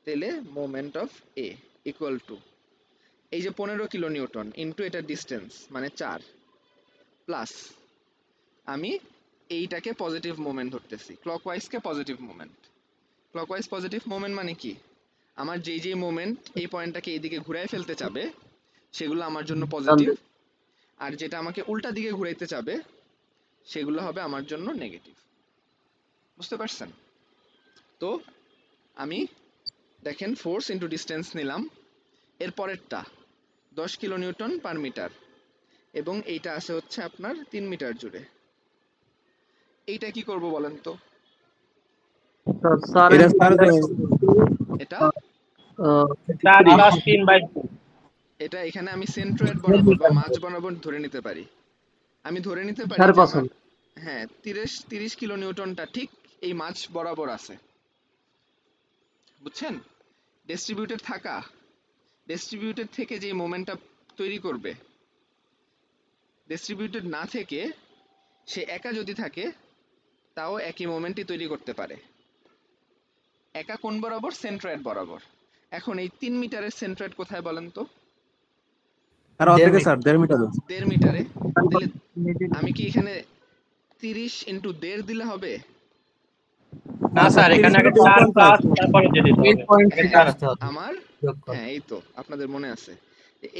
তাহলে moment of A equal to এই যে 15 কিলো নিউটন ইনটু এটার ডিস্টেন্স মানে 4, প্লাস আমি এইটাকে পজিটিভ মোমেন্ট ধরতেছি, ক্লকওয়াইজকে positive moment. Clockwise positive moment মানে কি? আমার যেই মোমেন্ট এই পয়েন্টটাকে এইদিকে ঘুরাই ফেলতে চাবে সেগুলো আমার জন্য পজিটিভ, আর যেটা আমাকে উল্টা দিকে ঘুরাইতে চাবে সেগুলো হবে আমার জন্য নেগেটিভ। বুঝতে পারছেন? তো আমি দেখেন ফোর্স ইন্টু ডিস্টেন্স নিলাম, এর পরেরটা 10 কিলো নিউটন পার মিটার, এবং এইটা আছে হচ্ছে আপনার 3 মিটার জুড়ে। এইটা কি করব বলেন তো? স্যার এটা স্যার এটা এটা এখানে আমি সেন্ট্রয়েড বরাবর বা মাঝ বরাবর ধরে নিতে পারি। আমি ধরে নিতে পারি যে আমার, হ্যাঁ, 30 কিলো নিউটনটা ঠিক এই মাঝ বরাবর আছে। বুঝছেন? ডিস্ট্রিবিউটেড থেকে যে মোমেন্টটা তৈরি করবে, ডিস্ট্রিবিউটেড না থেকে সে একা যদি থাকে তাও একই মোমেন্টই তৈরি করতে পারে। একা কোন বরাবর? সেন্ট্রয়েড বরাবর। এখন এই 3 মিটারের সেন্ট্রয়েড কোথায় বলেন তো? আর অর্ধেকে স্যার 1.5 মিটার। 1.5 মিটারে। তাহলে আমি কি এখানে 30 ইন্টু 1.5 দিলে হবে? না স্যার, এখানে আগে 4 প্লাস তারপরে দিয়ে দিতে এই হবে। পয়েন্ট হ্যাঁ, থেকে আসতে হবে আমার, যোগ করে। হ্যাঁ এই তো আপনাদের মনে আছে,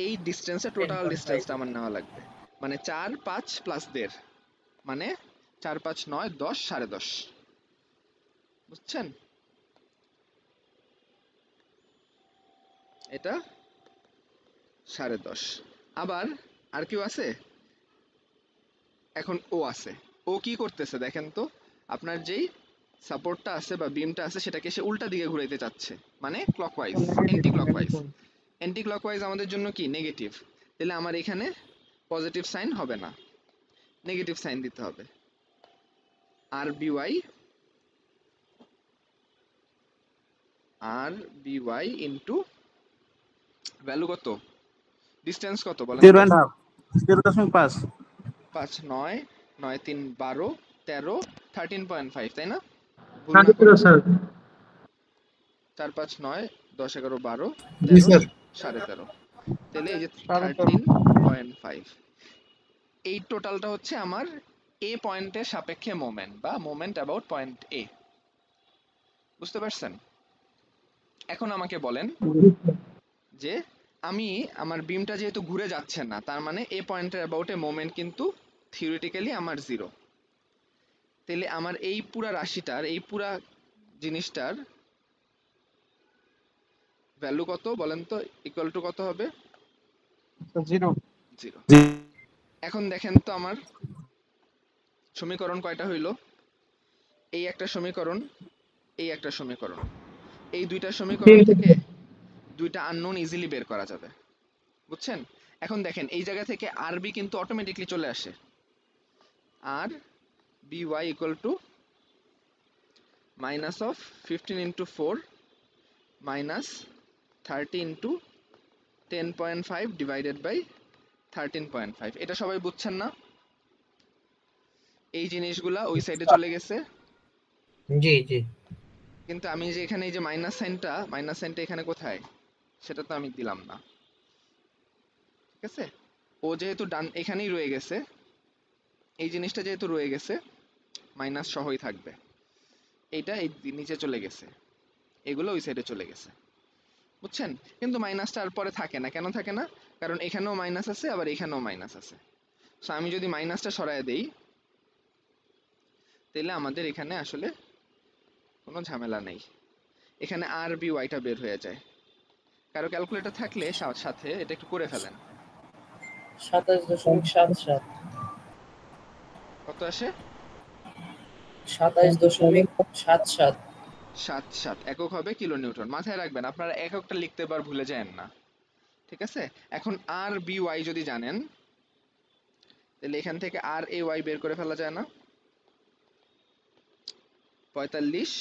এই ডিস্টেন্সটা, টোটাল ডিস্টেন্সটা আমার নেওয়া লাগবে। মানে 4 5 প্লাস 1.5, মানে 4 5 9 10 10.5। বুঝছেন? এটা 10.5। আবার আর কেউ আছে? এখন ও আছে। ও কি করতেছে দেখেন তো? আপনার যেই সাপোর্টটা আছে বা বিমটা আছে সেটাকে সে উল্টা দিকে ঘুরাইতে চাচ্ছে, মানে clockwise, anti clockwise. Anti clockwise আমাদের জন্য কি? নেগেটিভ। তাহলে আমার এখানে পজিটিভ সাইন হবে না, নেগেটিভ সাইন দিতে হবে। আর বিওয়াই ইন্টু ভ্যালু কত? ডিস্টেন্স কত বলেন তো? 0.5 5 9 9 3 12 13 13.5, তাই না? ভুল না করে। স্যার 4 5 9 10 11 12 জি 13 স্যার 13.5। তাহলে এই যে 13.5, এই টোটালটা হচ্ছে আমার এ পয়েন্টের সাপেক্ষে মোমেন্ট বা মোমেন্ট অ্যাবাউট পয়েন্ট এ। বুঝতে পারছেন? এখন আমাকে বলেন যে আমি, আমার বিমটা যেহেতু ঘুরে যাচ্ছে না, তার মানে এ পয়েন্টের অ্যাবাউটে মোমেন্ট কিন্তু থিওরিটিক্যালি আমার 0। তাহলে আমার এই পুরা রাশিটার, এই পুরা জিনিসটার ভ্যালু কত বলেন তো? ইকুয়াল টু কত হবে? 0। 0। এখন দেখেন তো আমার সমীকরণ কয়টা হইল? এই একটা সমীকরণ, এই একটা সমীকরণ। এই দুইটা সমীকরণ থেকে দুইটা আননোন ইজিলি বের করা যাবে। বুঝছেন? এখন দেখেন এই জায়গা থেকে আর বি কিন্তু অটোমেটিকলি চলে আসে। R B Y equal to minus of 15 into 4 minus 30 into 10.5 divided by 13.5। এটা সবাই বুঝছেন না? এই জিনিসগুলা ওই সাইডে চলে গেছে, জি জি। কিন্তু আমি যে এখানে এই যে মাইনাস সাইনটা এখানে কোথায় সেটা তো আমি দিলাম না। ঠিক আছে? ও যেহেতু ডান এখানেই রয়ে গেছে, এই জিনিসটা যেহেতু রয়ে গেছে মাইনাস সহই থাকবে। এইটা এই নিচে চলে গেছে, এগুলো ওই সাইডে চলে গেছে। বুঝছেন? কিন্তু মাইনাসটা আর পরে থাকে না। কেন থাকে না? কারণ এখানেও মাইনাস আছে, আবার এখানেও মাইনাস আছে। সো আমি যদি মাইনাসটা সরায় দেই তাহলে আমাদের এখানে আসলে কোনো ঝামেলা নেই। এখানে আর বি ওয়াইটা বের হয়ে যায়। কারো ক্যালকুলেটর থাকলে সাথে এটা একটু করে ফেলেন। 27.77 কত আসে? 27.77 7 একক হবে কিলো নিউটন। মাথায় রাখবেন, আপনারা এককটা লিখতে বার ভুলে যায়েন না। ঠিক আছে? এখন আর বি ওয়াই যদি জানেন তাহলে এখান থেকে আর এ ওয়াই বের করে ফেলা যায় না? 45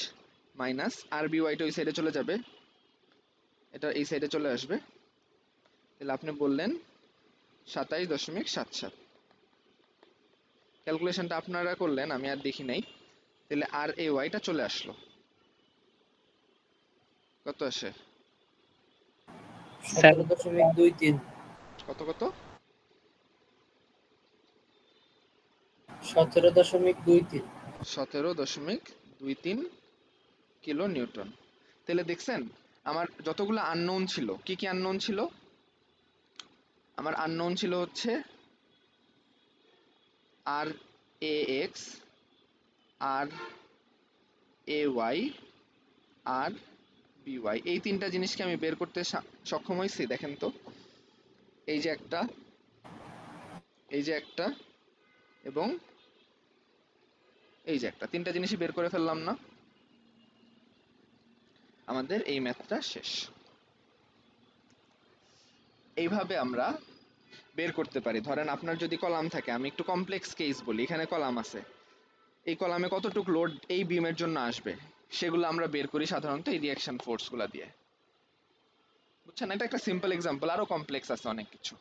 মাইনাস আর বি ওয়াইটা ওই সাইডে চলে যাবে, এটা এই সাইডে চলে আসবে। তাহলে আপনি বললেন 27.77। ক্যালকুলেশনটা আপনারা করলেন, আমি আর দেখি নাই। তাহলে আর এ ওয়াইটা চলে আসলো। কত আসে? 17.23 কত কত? 17.23 17.23 কিলো নিউটন। তাহলে দেখছেন আমার যতগুলো আননোন ছিল, কি কি আননোন ছিল? আমার আননোন ছিল হচ্ছে আর A x R A Y R B Y, এই তিনটা জিনিসকে আমি বের করতে সক্ষম হয়েছি। দেখেন তো, এই যে একটা, এই যে একটা, এবং এই যে একটা, তিনটা জিনিসই বের করে ফেললাম না? আমাদের এই ম্যাথটা শেষ। এইভাবে আমরা বের করতে পারি। ধরেন আপনার যদি কলাম থাকে, আমি একটু কমপ্লেক্স কেস বলি, এখানে কলাম আছে, এই কলামে কতটুক লোড এই বিমের জন্য আসবে সেগুলো আমরা বের করি সাধারণত এই রিয়াকশন ফোর্সগুলো দিয়ে। বুঝছেন? এটা একটা সিম্পল এক্সাম্পল, আরো কমপ্লেক্স আছে অনেক কিছু।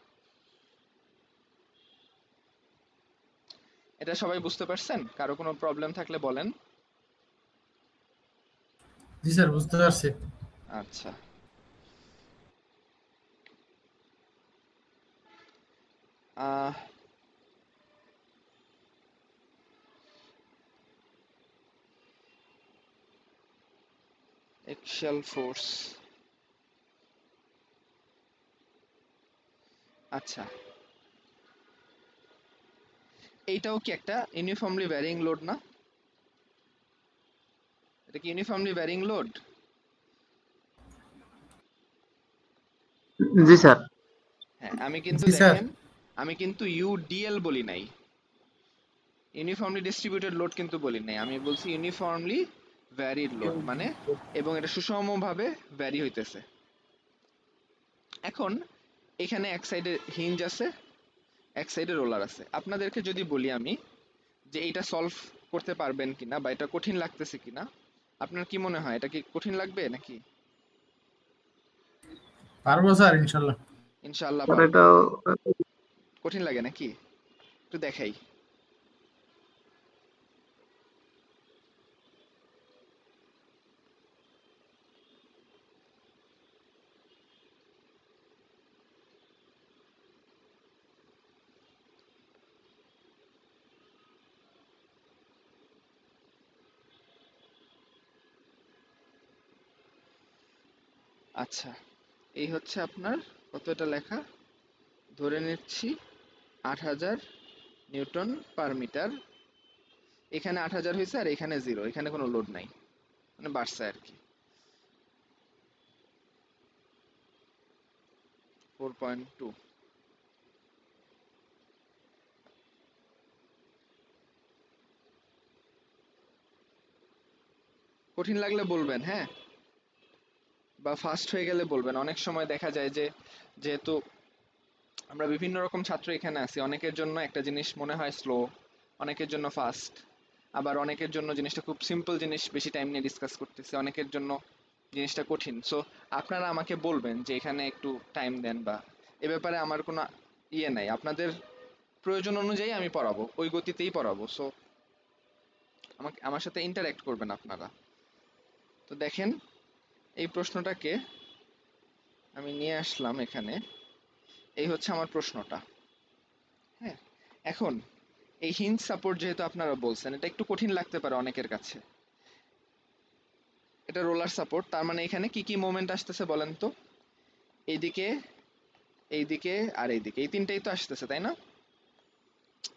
এটা সবাই বুঝতে পারছেন? কারো কোনো প্রবলেম থাকলে বলেন। জি স্যার, বুঝতে পারছি। আচ্ছা, আহ এক্সিয়াল ফোর্স, আচ্ছা, এইটাও কি একটা ইউনিফর্মলি ভ্যারিং লোড না? এটা কি ইউনিফর্মলি ভ্যারিং লোড? জি স্যার। হ্যাঁ, আমি কিন্তু জি স্যার। দেখেন, আমি কিন্তু ইউডিএল বলি নাই, ইউনিফর্মলি ডিস্ট্রিবিউটেড লোড কিন্তু বলি নাই, আমি বলছি ইউনিফর্মলি ভ্যারিড লোড, মানে এবং এটা সুষমভাবে ভ্যারি হইতেছে। এখন এখানে এক সাইডে হিঞ্জ আছে, এক সাইডে রোলার আছে। আপনাদেরকে যদি বলি আমি যে এইটা সলভ করতে পারবেন কিনা বা এটা কঠিন লাগতেছে কিনা, আপনার কি মনে হয়, এটা কি কঠিন লাগবে নাকি? পারবো স্যার, ইনশাল্লাহ। ইনশাআল্লাহ স্যার পারবেন। এটা কঠিন লাগে নাকি? একটু দেখাই। আচ্ছা, এই হচ্ছে আপনার কত, এটা লেখা, ধরে নিচ্ছি ৮০০০ নিউটন পার মিটার। এখানে ৮০০০ হয়েছে আর এখানে 0, এখানে কোনো লোড নাই, মানে বাড়ছে আর কি। 4.2। কঠিন লাগলে বলবেন, হ্যাঁ, বা ফাস্ট হয়ে গেলে বলবেন। অনেক সময় দেখা যায় যে, যেহেতু আমরা বিভিন্ন রকম ছাত্র এখানে আছি, অনেকের জন্য একটা জিনিস মনে হয় স্লো, অনেকের জন্য ফাস্ট, আবার অনেকের জন্য জিনিসটা খুব সিম্পল জিনিস, বেশি টাইম নিয়ে ডিসকাস করতেছে, অনেকের জন্য জিনিসটা কঠিন। সো আপনারা আমাকে বলবেন যে এখানে একটু টাইম দেন, বা এ ব্যাপারে আমার কোনো ইয়ে নাই, আপনাদের প্রয়োজন অনুযায়ী আমি পড়াবো, ওই গতিতেই পড়াবো। সো আমাকে, আমার সাথে ইন্টারঅ্যাক্ট করবেন আপনারা। তো দেখেন, এই প্রশ্নটাকে আমি নিয়ে আসলাম এখানে, এই হচ্ছে আমার প্রশ্নটা। হ্যাঁ, এখন এই হিঞ্জ সাপোর্ট যেহেতু আপনারা বলছেন, এটা একটু কঠিন লাগতে পারে অনেকের কাছে। এটা রোলার সাপোর্ট, তার মানে এখানে কি কি মোমেন্ট আসতেছে বলেন তো? এইদিকে, এইদিকে আর এইদিকে, এই তিনটেই তো আসতেছে, তাই না?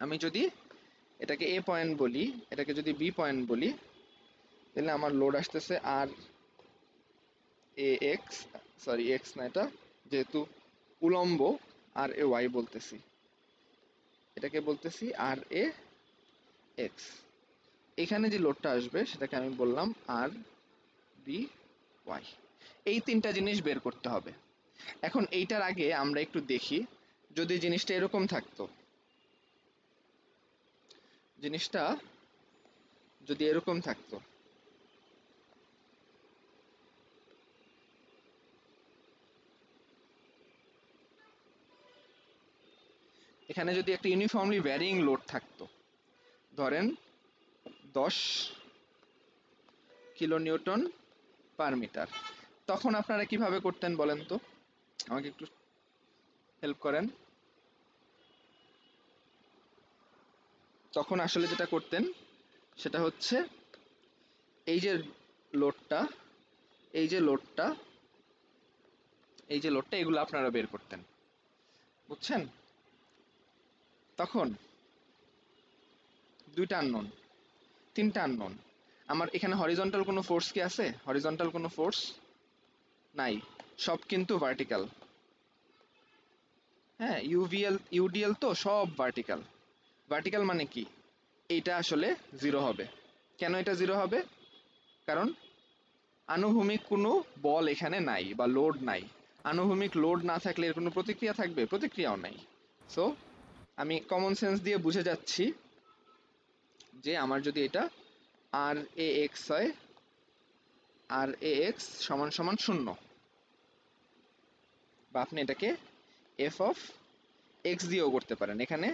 আমি যদি এটাকে এ পয়েন্ট বলি, এটাকে যদি বি পয়েন্ট বলি, তাহলে আমার লোড আসতেছে আর এ এক্স, সরি এক্স না, এটা যেহেতু উলম্ব, আর এ ওয়াই বলতেছি, এটাকে বলতেছি আর এ এক্স। এখানে যে লোডটা আসবে সেটাকে আমি বললাম আর বি ওয়াই। এই তিনটা জিনিস বের করতে হবে। এখন এইটার আগে আমরা একটু দেখি, যদি জিনিসটা এরকম থাকতো, জিনিসটা যদি এরকম থাকতো, এখানে যদি একটা ইউনিফর্মলি ভ্যারিং লোড থাকতো, ধরেন 10 কিলো নিউটন পার মিটার, তখন আপনারা কিভাবে করতেন বলেন তো? আমাকে একটু হেল্প করেন। তখন আসলে যেটা করতেন সেটা হচ্ছে, এই যে লোডটা, এই যে লোডটা, এই যে লোডটা, এগুলো আপনারা বের করতেন, বুঝছেন? তখন দুইটা আননোন, তিনটা আননোন। আমার এখানে হরিজন্টাল কোনো ফোর্স কি আছে? হরিজন্টাল কোনো ফোর্স নাই, সব কিন্তু ভার্টিক্যাল। হ্যাঁ, ইউডিএল তো সব ভার্টিক্যাল। ভার্টিক্যাল মানে কি? এইটা আসলে জিরো হবে। কেন এটা জিরো হবে? কারণ আনুভূমিক কোনো বল এখানে নাই বা লোড নাই। আনুভূমিক লোড না থাকলে এর কোনো প্রতিক্রিয়া থাকবে? প্রতিক্রিয়াও নাই। সো আমি কমন সেন্স দিয়ে বুঝে যাচ্ছি যে আমার যদি এটা আর এ এক্স হয়, আর এ এক্স সমান সমান 0, বা আপনি এটাকে এফ অফ এক্স দিয়েও করতে পারেন। এখানে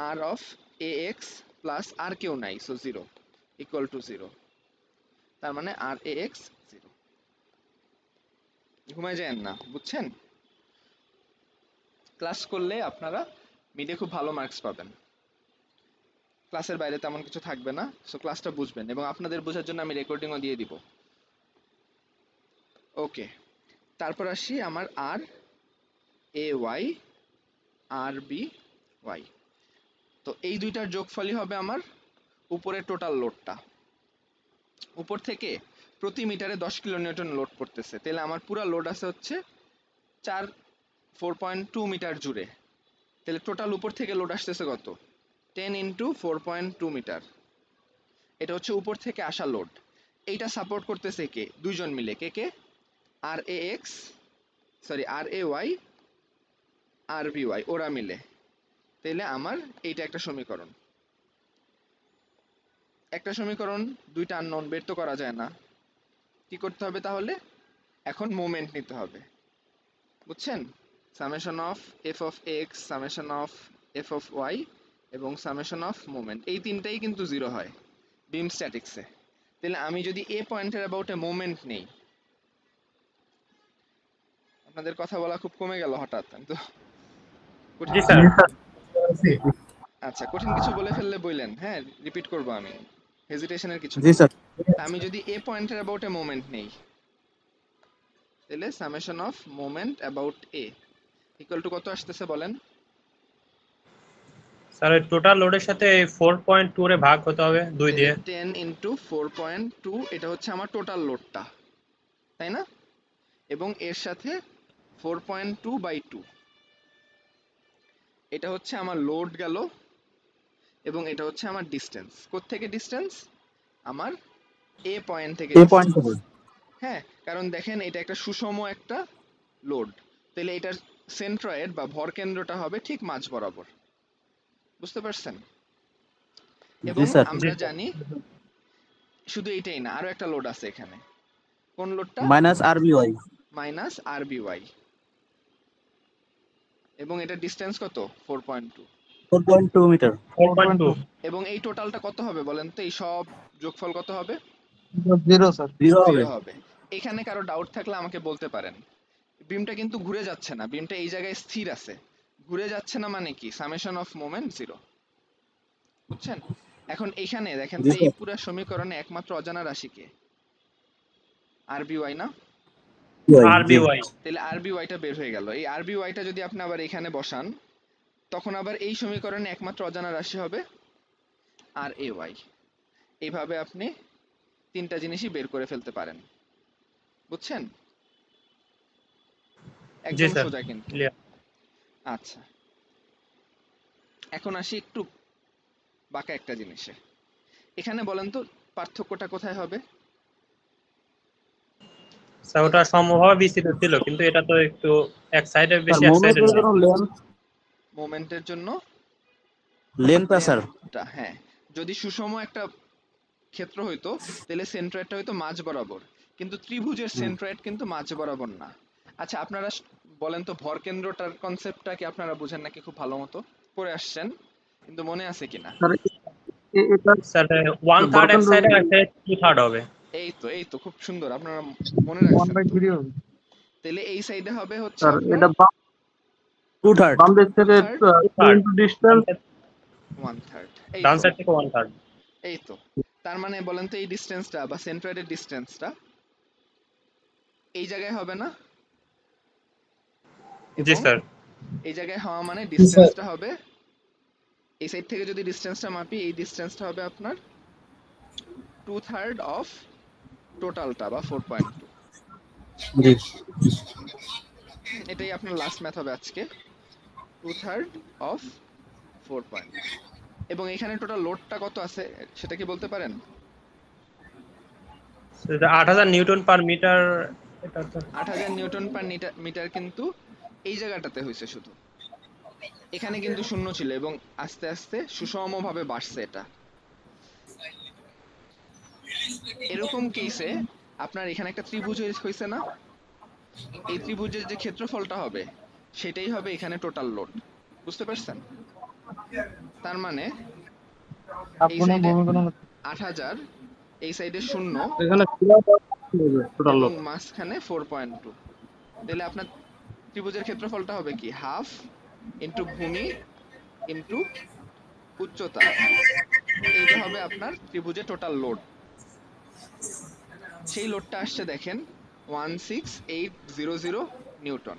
আর অফ এ এক্স প্লাস আর কেউ নাই, সো 0 ইকুয়াল টু 0। তার মানে আর এ এক্স 0। ঘুমায় যায়েন না, বুঝছেন? ক্লাস করলে আপনারা মিডে খুব ভালো মার্কস পাবেন। ক্লাসের বাইরে তেমন কিছু থাকবে না, সো ক্লাসটা বুঝবেন, এবং আপনাদের বোঝার জন্য আমি রেকর্ডিংও দিয়ে দিব। ওকে, তারপর আসি আমার আর A Y, R B Y. তো এই দুইটার যোগফলই হবে আমার উপরের টোটাল লোডটা। উপর থেকে প্রতি মিটারে 10 কিলোনিউটন লোড পড়তেছে, তাহলে আমার পুরো লোড আছে হচ্ছে 4.2 মিটার জুড়ে। তাহলে টোটাল উপর থেকে লোড আসতেছে কত? 10 ইন্টু 4.2 মিটার। এটা হচ্ছে উপর থেকে আসা লোড। এইটা সাপোর্ট করতেছে কে? দুইজন মিলে। কে কে? আর A x, sorry R A Y, R B Y, ওরা মিলে। তাহলে আমার এইটা একটা সমীকরণ। একটা সমীকরণ, দুইটা আননোন, বের তো করা যায় না। কি করতে হবে তাহলে? এখন মোমেন্ট নিতে হবে, বুঝছেন? Summation of F of X, summation of F of Y এবং সামেশন অফ মোমেন্ট, এই তিনটাই কিন্তু জিরো হয় বিম স্ট্যাটিক্সে। তাহলে আমি যদি এ পয়েন্টের অ্যাবাউটে মোমেন্ট নেই, আপনাদের কথা বলা খুব কমে গেল হঠাৎ, আমি তো কঠিন জি স্যার। আচ্ছা, কঠিন কিছু বলে ফেললে বললেন, হ্যাঁ রিপিট করবো আমি, হেজিটেশনের কিছু জি নেই। স্যার। তা আমি যদি এ পয়েন্টের অ্যাবাউটে মোমেন্ট নেই, তাহলে summation of moment about a equal two কত আসতেছে বলেন? স্যার ওই টোটাল লোডের সাথে 4.2 রে ভাগ হতে হবে 2 দিয়ে। 10 ইন্টু 4.2, এটা হচ্ছে আমার টোটাল লোডটা, তাই না? এবং এর সাথে 4.2/2, এটা হচ্ছে আমার লোড গেল, এবং এটা হচ্ছে আমার ডিস্টেন্স। কোত্থেকে ডিস্টেন্স? আমার এ পয়েন্ট থেকে এ পয়েন্ট ডিস্টেন্স। থেকে। হ্যাঁ, কারণ দেখেন এটা একটা সুষম একটা লোড, তাহলে এটার সেন্ট্রয়েড বা ভর কেন্দ্রটা হবে ঠিক মাঝ বরাবর। বুঝতে পারছেন? এবং জি স্যার। আমরা জানি শুধু এইটাই না, আরো একটা লোড আছে এখানে। কোন লোডটা? Minus R B Y. Minus R B Y, এবং এটা ডিস্টেন্স কত? 4.2। 4.2 মিটার। 4.2 এবং এই টোটালটা কত হবে বলেন তো? এই সব যোগফল কত হবে? 0 স্যার। 0 হবে। 0 হবে। এখানে কারো ডাউট থাকলে আমাকে বলতে পারেন। বিমটা কিন্তু ঘুরে যাচ্ছে না, বিমটা এই জায়গায় স্থির আছে। ঘুরে যাচ্ছে না মানে কি? সামেশন অফ মোমেন্ট 0, বুঝছেন? এখন এখানে দেখেন জি তো, এই স্যার। পুরো সমীকরণে একমাত্র অজানা রাশি কে? আর বি ওয়াই না? আরবিওয়াই। তাহলে আর বি ওয়াইটা বের হয়ে গেল। এই আর বি ওয়াইটা যদি আপনি আবার এখানে বসান, তখন আবার এই সমীকরণে একমাত্র অজানা রাশি হবে আর এ ওয়াই। এইভাবে আপনি তিনটা জিনিসই বের করে ফেলতে পারেন, বুঝছেন? জি একদম স্যার, সোজা কিন্তু। ক্লিয়ার। আচ্ছা, এখন আসি একটু বাঁকা একটা জিনিসে। এখানে বলেন তো পার্থক্যটা কোথায় হবে? স্যার ওটা সমভাবে বিস্তৃত ছিল, কিন্তু এটা তো একটু এক সাইডে স্যার বেশি, এক সাইডে মোমেন্টের নাই। জন্য লেন্থ মোমেন্টের জন্য লেন্থটা স্যার। লেন্থটা, হ্যাঁ। যদি সুষম একটা ক্ষেত্র হইতো, তাহলে সেন্ট্রয়েডটা হয়তো মাঝ বরাবর, কিন্তু ত্রিভুজের সেন্ট্রয়েড কিন্তু মাঝ বরাবর না। আচ্ছা, আপনারা বলেন তো ভর কেন্দ্রটার কনসেপ্টটা কি আপনারা বুঝেন নাকি? খুব ভালো মতো পড়ে আসছেন, কিন্তু মনে আছে কিনা? স্যার এটা স্যার 1/3 এক সাইডে, এক সাইডে 2/3 হবে। এই তো খুব সুন্দর, আপনারা মনে রাখছেন তো। 1/3 হবে। তাহলে এই সাইডে হবে হচ্ছে স্যার আপনার এটা 2/3। বাম দিক থেকে 2/3, 2 ইনটু ডিসটেন্স। 1/3। এই ডান তো, সাইড থেকে 1/3। এই তো। তার মানে বলেন তো এই ডিসটেন্সটা বা সেন্ট্রয়েডের ডিসটেন্সটা এই জায়গায় হবে না? জি এবং স্যার। এই জায়গায় হওয়া মানে স্যার। ডিসটেন্সটা হবে এই সাইড থেকে যদি ডিস্টেন্সটা মাপি, এই ডিস্টেন্সটা হবে আপনার 2/3 অফ টোটালটা বা 4.2। জি এটাই আপনার লাস্ট ম্যাথ হবে আজকে, 2/3 অফ 4.2। এবং এখানে টোটাল লোডটা কত আছে সেটা কি বলতে পারেন? 8000 নিউটন পার মিটার। এটা তো 8000 নিউটন পার মিটার কিন্তু এই জায়গাটাতে হয়েছে শুধু, এখানে কিন্তু শূন্য ছিল এবং আস্তে আস্তে সুষমভাবে বাড়ছে এটা। এরকম কেসে আপনার এখানে একটা ত্রিভুজ হয়েছে না, এই ত্রিভুজের যে ক্ষেত্রফলটা হবে সেটাই হবে এখানে টোটাল লোড। বুঝতে পারছেন? তার মানে এই সাইডে 8000, এই সাইডে 0 এখানে টোটাল এবং লোড মাঝখানে 4.2। তাহলে আপনার ত্রিভুজের ক্ষেত্রফলটা হবে কি, হাফ ইন্টু ভূমি ইন্টু উচ্চতা, এইটা হবে আপনার ত্রিভুজের টোটাল লোড। সেই লোডটা আসছে দেখেন 16800 নিউটন,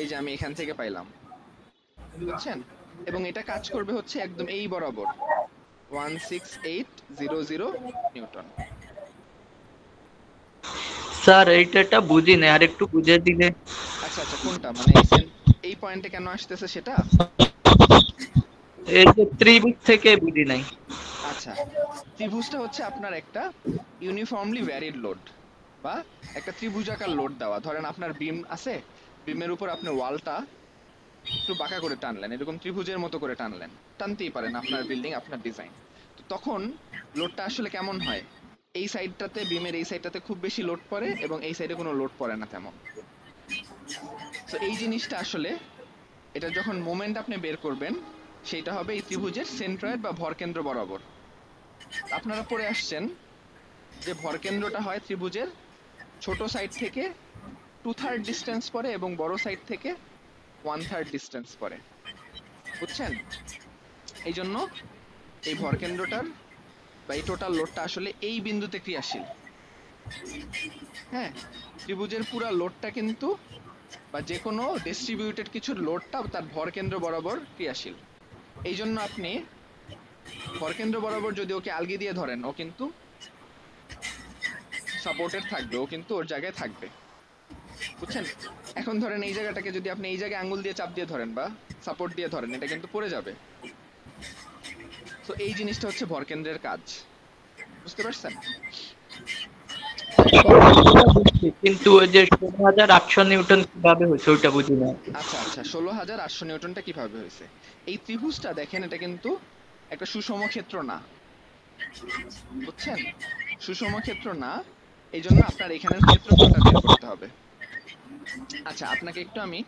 এই যে আমি এখান থেকে পাইলাম, বুঝছেন? এবং এটা কাজ করবে হচ্ছে একদম এই বরাবর 16800 নিউটন। স্যার এইটা বুঝি না, আর একটু বুঝিয়ে দিলে। আচ্ছা আচ্ছা, কোনটা মানে এই পয়েন্টে কেন আসতেছে সেটা? এই যে ত্রিভুজ থেকে বুঝি নাই। আচ্ছা, ত্রিভুজটা হচ্ছে আপনার একটা ইউনিফর্মলি ভ্যারিড লোড বা একটা ত্রিভুজাকার লোড দেওয়া। ধরেন আপনার বিম আছে, বিমের উপর আপনি ওয়ালটা একটু বাঁকা করে টানলেন, এরকম ত্রিভুজের মতো করে টানলেন, টানতেই পারেন, আপনার বিল্ডিং আপনার ডিজাইন। তো তখন লোডটা আসলে কেমন হয়, এই সাইডটাতে বিমের এই সাইডটাতে খুব বেশি লোড পড়ে এবং এই সাইডে কোনো লোড পড়ে না তেমন। তো এই জিনিসটা আসলে, এটা যখন মোমেন্ট আপনি বের করবেন সেটা হবে এই ত্রিভুজের সেন্ট্রয়েড বা ভরকেন্দ্র বরাবর। আপনারা পড়ে আসছেন যে ভরকেন্দ্রটা হয় ত্রিভুজের ছোট সাইড থেকে 2/3 ডিস্টেন্স পরে এবং বড় সাইড থেকে 1/3 ডিস্টেন্স পরে, বুঝছেন? এই জন্য এই ভরকেন্দ্রটার বা এই টোটাল লোডটা আসলে এই বিন্দুতে ক্রিয়াশীল। হ্যাঁ, ত্রিভুজের পুরো লোডটা কিন্তু বা যে কোনো ডিস্ট্রিবিউটেড কিছুর লোডটা তার ভরকেন্দ্র বরাবর ক্রিয়াশীল। এই জন্য আপনি ভরকেন্দ্র বরাবর যদি ওকে আলগি দিয়ে ধরেন, ও কিন্তু সাপোর্টেড থাকবে, ও কিন্তু ওর জায়গায় থাকবে, বুঝছেন? এখন ধরেন এই জায়গাটাকে যদি আপনি এই জায়গায় আঙ্গুল দিয়ে চাপ দিয়ে ধরেন বা সাপোর্ট দিয়ে ধরেন, এটা কিন্তু পড়ে যাবে। তো এই জিনিসটা হচ্ছে ভরকেন্দ্রের কাজ, বুঝতে পারছেন? কিন্তু ওই যে 16800 নিউটন কিভাবে হয়েছে ওইটা বুঝি না। আচ্ছা আচ্ছা, 16800 নিউটনটা কিভাবে হয়েছে? এই ত্রিভুজটা দেখেন, এটা কিন্তু একটা সুষম ক্ষেত্র না, বুঝছেন? সুষম ক্ষেত্র না, এই জন্য আপনার এখানের ক্ষেত্রফলটা বের করতে হবে। আচ্ছা, আপনাকে একটু আমি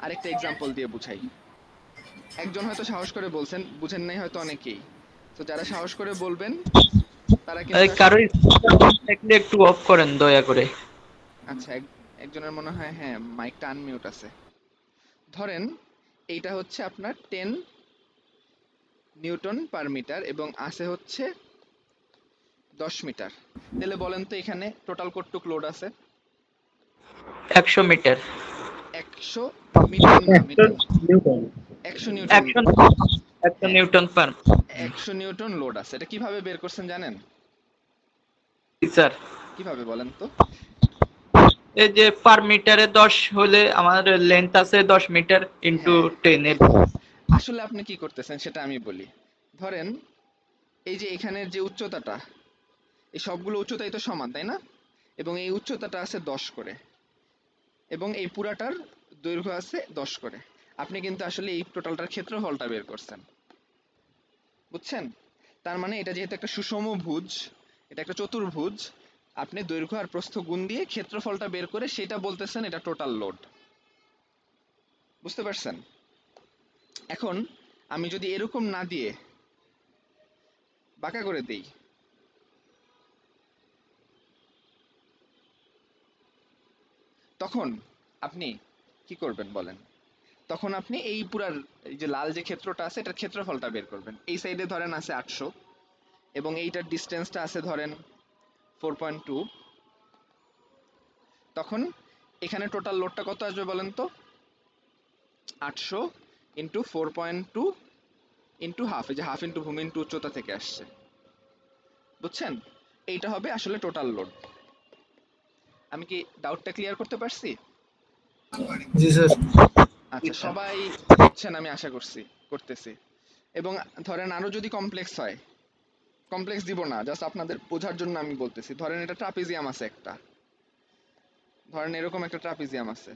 আরেকটা এক্সাম্পল দিয়ে বুঝাই। একজন হয়তো সাহস করে বলছেন, বুঝেন নাই হয়তো অনেকেই। তো যারা সাহস করে বলবেন তারা এই কিন্তু কারো থাকলে একটু অফ করেন দয়া করে। আচ্ছা, একজনের মনে হয় হ্যাঁ মাইকটা আনমিউট আছে। ধরেন এইটা হচ্ছে আপনার 10 নিউটন পার মিটার এবং আছে হচ্ছে 10 মিটার। তাহলে বলেন তো এখানে টোটাল কতটুক লোড আছে? 100 মিটার। 100 মিটার না, metre 100 newton. 100 newton per. 100 newton load আছে। এটা কিভাবে বের করছেন জানেন? স্যার কিভাবে বলেন তো? এই যে পার মিটারে 10 হলে আমার লেন্থ আছে 10 মিটার ইনটু হ্যাঁ, 10 এর। আসলে আপনি কি করতেছেন সেটা আমি বলি। ধরেন এই যে এখানের যে উচ্চতাটা, এই সবগুলো উচ্চতাই তো সমান, তাই না? এবং এই উচ্চতাটা আছে 10 করে এবং এই পুরাটার দৈর্ঘ্য আছে 10 করে। আপনি কিন্তু আসলে এই টোটালটার ক্ষেত্রফলটা বের করছেন, বুঝছেন? তার মানে এটা যেহেতু একটা সুষম ভুজ, এটা একটা চতুর্ভুজ, আপনি দৈর্ঘ্য আর প্রস্থ গুণ দিয়ে ক্ষেত্রফলটা বের করে সেটা বলতেছেন এটা টোটাল লোড, বুঝতে পারছেন? এখন আমি যদি এরকম না দিয়ে বাঁকা করে দেই, তখন আপনি কি করবেন বলেন? তখন আপনি এই পুরার এই যে লাল যে ক্ষেত্রটা আছে এটার ক্ষেত্রফলটা বের করবেন। এই সাইডে ধরেন আছে 800 এবং এইটার ডিস্টেন্সটা আছে ধরেন 4.2। তখন এখানে টোটাল লোডটা কত আসবে বলেন তো? 800 ইন্টু 4.2 ইন্টু হাফ, এই যে হাফ ইন্টু ভূমি ইন্টু উচ্চতা থেকে আসছে, বুঝছেন? এইটা হবে আসলে টোটাল লোড। আমি কি ডাউটটা ক্লিয়ার করতে পারছি? জি স্যার। আচ্ছা, সবাই বুঝছেন আমি আশা করতেছি। এবং ধরেন আরো যদি কমপ্লেক্স হয়, কমপ্লেক্স দিব না, জাস্ট আপনাদের বোঝার জন্য আমি বলতেছি। ধরেন এটা ট্রাপিজিয়াম আছে একটা, ধরেন এরকম একটা ট্রাপিজিয়াম আছে,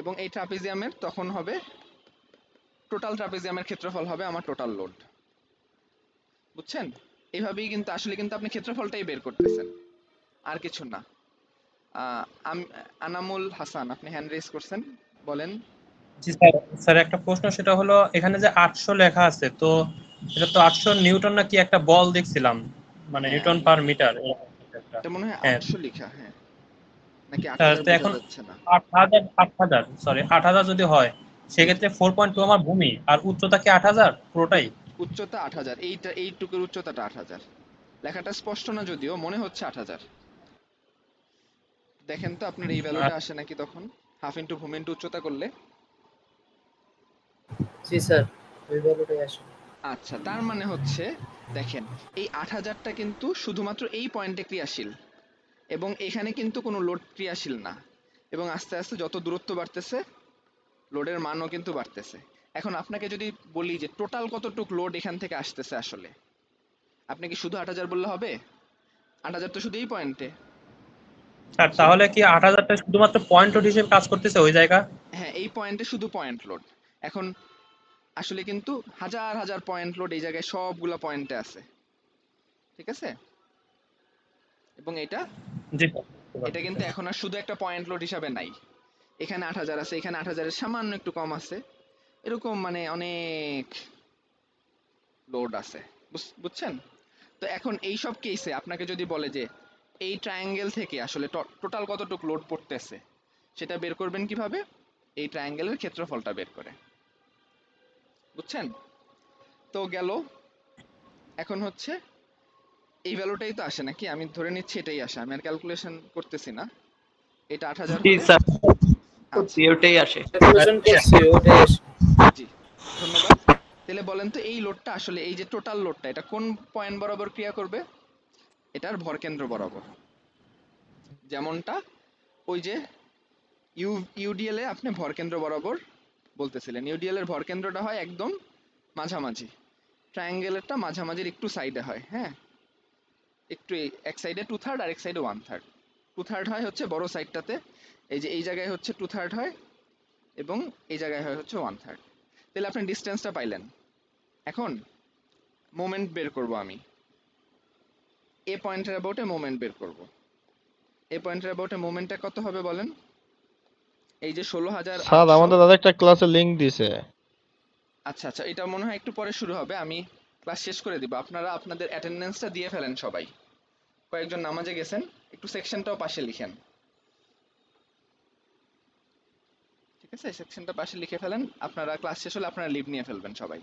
এবং এই ট্রাপিজিয়ামের তখন হবে টোটাল ট্রাপিজিয়ামের ক্ষেত্রফল হবে আমার টোটাল লোড, বুঝছেন? এইভাবেই কিন্তু আসলে কিন্তু আপনি ক্ষেত্রফলটাই বের করতেছেন, আর কিছু না। আনামুল হাসান, আপনি হ্যান্ড রেজ করছেন, বলেন। জি স্যার, স্যার একটা প্রশ্ন, সেটা হলো এখানে যে 800 লেখা আছে, তো এটা তো 800 নিউটন নাকি একটা বল দেখছিলাম, মানে হ্যাঁ, নিউটন পার মিটার। এটা মনে হয় হ্যাঁ 800 লেখা, হ্যাঁ, নাকি স্যার, 8000 তো বোঝা এখন যাচ্ছে না। 8000 যদি হয়, জি, সেক্ষেত্রে 4.2 আমার ভূমি, আর উচ্চতা কি 8000 পুরোটাই? উচ্চতা 8000, এইটুকুর উচ্চতাটা 8000। লেখাটা স্পষ্ট না যদিও, মনে হচ্ছে 8000। দেখেন তো আপনার এই ভ্যালুটা আসে নাকি তখন, হাফ ইন্টু ভূমি ইন্টু উচ্চতা করলে। জি স্যার, ওই ভ্যালুটাই আসে। আচ্ছা, তার মানে হচ্ছে দেখেন, এই 8000টা কিন্তু শুধুমাত্র এই পয়েন্টে ক্রিয়াশীল, এবং এখানে কিন্তু কোনো লোড ক্রিয়াশীল না, এবং আস্তে আস্তে যত দূরত্ব বাড়তেছে লোডের মানও কিন্তু বাড়তেছে। এখন আপনাকে যদি বলি যে টোটাল কতটুক লোড এখান থেকে আসতেছে, আসলে আপনি কি শুধু 8000 বললে হবে? 8000 তো শুধু এই পয়েন্টে। স্যার তাহলে কি 8000টা শুধুমাত্র পয়েন্ট লোড হিসেবে কাজ করতেছে ওই জায়গা? হ্যাঁ, এই পয়েন্টে শুধু পয়েন্ট লোড। এখন আসলে কিন্তু হাজার হাজার পয়েন্ট লোড এই জায়গায় সবগুলা পয়েন্টে আছে, ঠিক আছে? এবং এটা জি এটা কিন্তু এখন আর শুধু একটা পয়েন্ট লোড হিসাবে নাই। এখানে 8000 আছে, এখানে 8000-এর সামান্য একটু কম আছে, এরকম মানে অনেক লোড আছে, বুঝছেন? তো এখন এই সব কেসে আপনাকে যদি বলে যে এই ট্রায়াঙ্গেল থেকে আসলে টোটাল কতটুকু লোড পড়তেছে, সেটা বের করবেন কিভাবে? এই ট্রায়াঙ্গেলের ক্ষেত্রফলটা বের করে, বুঝছেন? তো গেল, এখন হচ্ছে এই ভ্যালুটাই তো আসে নাকি, আমি ধরে নিচ্ছি এটাই আসে, আমি আর ক্যালকুলেশন করতেছি না। এটা 8000 জি হলে, স্যার, আচ্ছা, ওটাই আসে। ক্যালকুলেশন করছি, ওটাই আসে। জি, ধন্যবাদ। তাহলে বলেন তো এই লোডটা আসলে, এই যে টোটাল লোডটা, এটা কোন পয়েন্ট বরাবর ক্রিয়া করবে? এটার ভরকেন্দ্র বরাবর। যেমনটা ওই যে ইউডিএল এ আপনি ভরকেন্দ্র বরাবর বলতেছিলেন, ইউডিএল এর ভরকেন্দ্রটা হয় একদম মাঝামাঝি, ট্রায়াঙ্গেলেরটা মাঝামাঝির একটু সাইডে হয়, হ্যাঁ, একটু এক সাইডে 2/3 আর এক সাইডে 1/3। 2/3 হয় হচ্ছে বড় সাইডটাতে, এই যে এই জায়গায় হচ্ছে 2/3 হয়, এবং এই জায়গায় হয় হচ্ছে 1/3। তাহলে আপনি ডিস্টেন্সটা পাইলেন। এখন মোমেন্ট বের করব আমি, এ পয়েন্টের অ্যাবাউটে মোমেন্ট বের করব। এ পয়েন্টের অ্যাবাউটে মোমেন্টটা কত হবে বলেন? এই যে 16800। স্যার আমাদের দাদা একটা ক্লাসে লিংক দিছে। আচ্ছা আচ্ছা, এটা মনে হয় একটু পরে শুরু হবে, আমি ক্লাস শেষ করে দিব। আপনারা আপনাদের অ্যাটেন্ডেন্সটা দিয়ে ফেলেন সবাই, কয়েকজন নামাজে গেছেন, একটু সেকশনটাও পাশে লিখেন, ঠিক আছে? সেকশনটা পাশে লিখে ফেলেন, আপনারা ক্লাস শেষ হলে আপনারা লিভ নিয়ে ফেলবেন সবাই।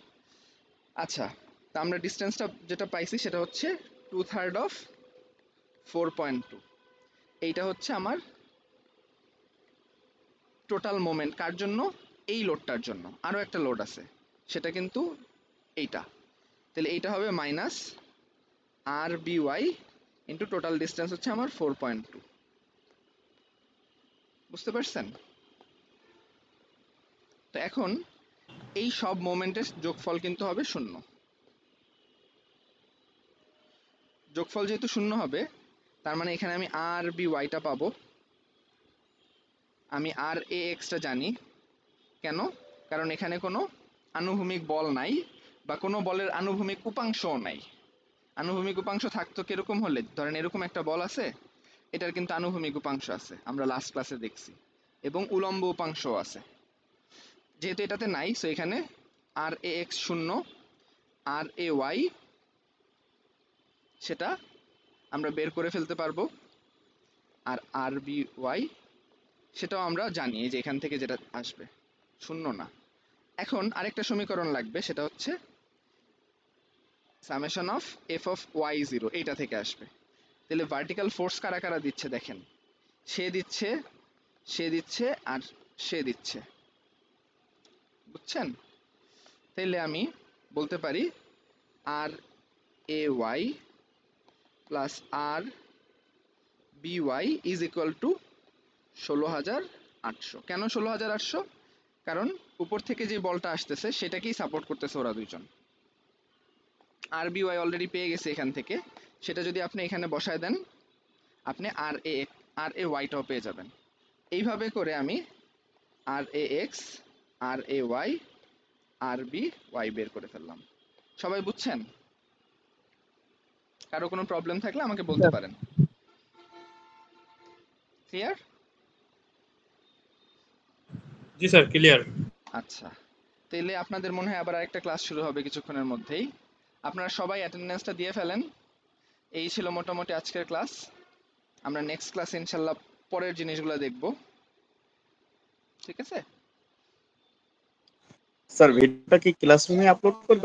আচ্ছা, তা আমরা ডিস্টেন্সটা যেটা পাইছি সেটা হচ্ছে 2/3 অফ 4.2। এইটা হচ্ছে আমার টোটাল মোমেন্ট। কার জন্য? এই লোডটার জন্য। আরও একটা লোড আছে, সেটা কিন্তু এইটা। তাহলে এইটা হবে minus R B Y into total distance হচ্ছে আমার 4.2। বুঝতে পারছেন? তো এখন এই সব মোমেন্টের যোগফল কিন্তু হবে 0। যোগফল যেহেতু 0 হবে, তার মানে এখানে আমি আর বি ওয়াইটা পাবো, আমি আর এ এক্সটা জানি। কেন? কারণ এখানে কোনো আনুভূমিক বল নাই, বা কোনো বলের আনুভূমিক উপাংশও নাই। আনুভূমিক উপাংশ থাকতো কিরকম হলে, ধরেন এরকম একটা বল আছে, এটার কিন্তু আনুভূমিক উপাংশ আছে, আমরা লাস্ট ক্লাসে দেখছি, এবং উলম্ব উপাংশও আছে। যেহেতু এটাতে নাই, সো এখানে আর A x 0, R A Y সেটা আমরা বের করে ফেলতে পারবো, আর আর বি ওয়াই সেটাও আমরা জানি, এই যে এখান থেকে যেটা আসবে 0 না। এখন আরেকটা সমীকরণ লাগবে, সেটা হচ্ছে summation of F of Y 0, এইটা থেকে আসবে। তাহলে ভার্টিক্যাল ফোর্স কারা কারা দিচ্ছে দেখেন, সে দিচ্ছে, আর সে দিচ্ছে, বুঝছেন? তাইলে আমি বলতে পারি R A Y plus R B Y is equal to 16,800। কেন 16,800? কারণ উপর থেকে যে বলটা আসতেছে সেটাকেই সাপোর্ট করতেছে ওরা দুইজন। আর বি ওয়াই অলরেডি পেয়ে গেছে এখান থেকে, সেটা যদি আপনি এখানে বসায় দেন আপনি আর এ ওয়াইটাও পেয়ে যাবেন। এইভাবে করে আমি আর A x, R A Y, R B Y বের করে ফেললাম। সবাই বুঝছেন? কারো কোনো প্রবলেম থাকলে আমাকে বলতে পারেন। ক্লিয়ার? জি স্যার, ক্লিয়ার। আচ্ছা, তাহলে আপনাদের মনে হয় আবার আরেকটা ক্লাস শুরু হবে কিছুক্ষণের মধ্যেই। আপনারা সবাই অ্যাটেন্ডেন্সটা দিয়ে ফেলেন। এই ছিল মোটামুটি আজকের ক্লাস। আমরা নেক্সট ক্লাসে ইনশাল্লাহ পরের জিনিসগুলো দেখব, ঠিক আছে? স্যার ভিডিওটা কি ক্লাসরুমে আপলোড করবে?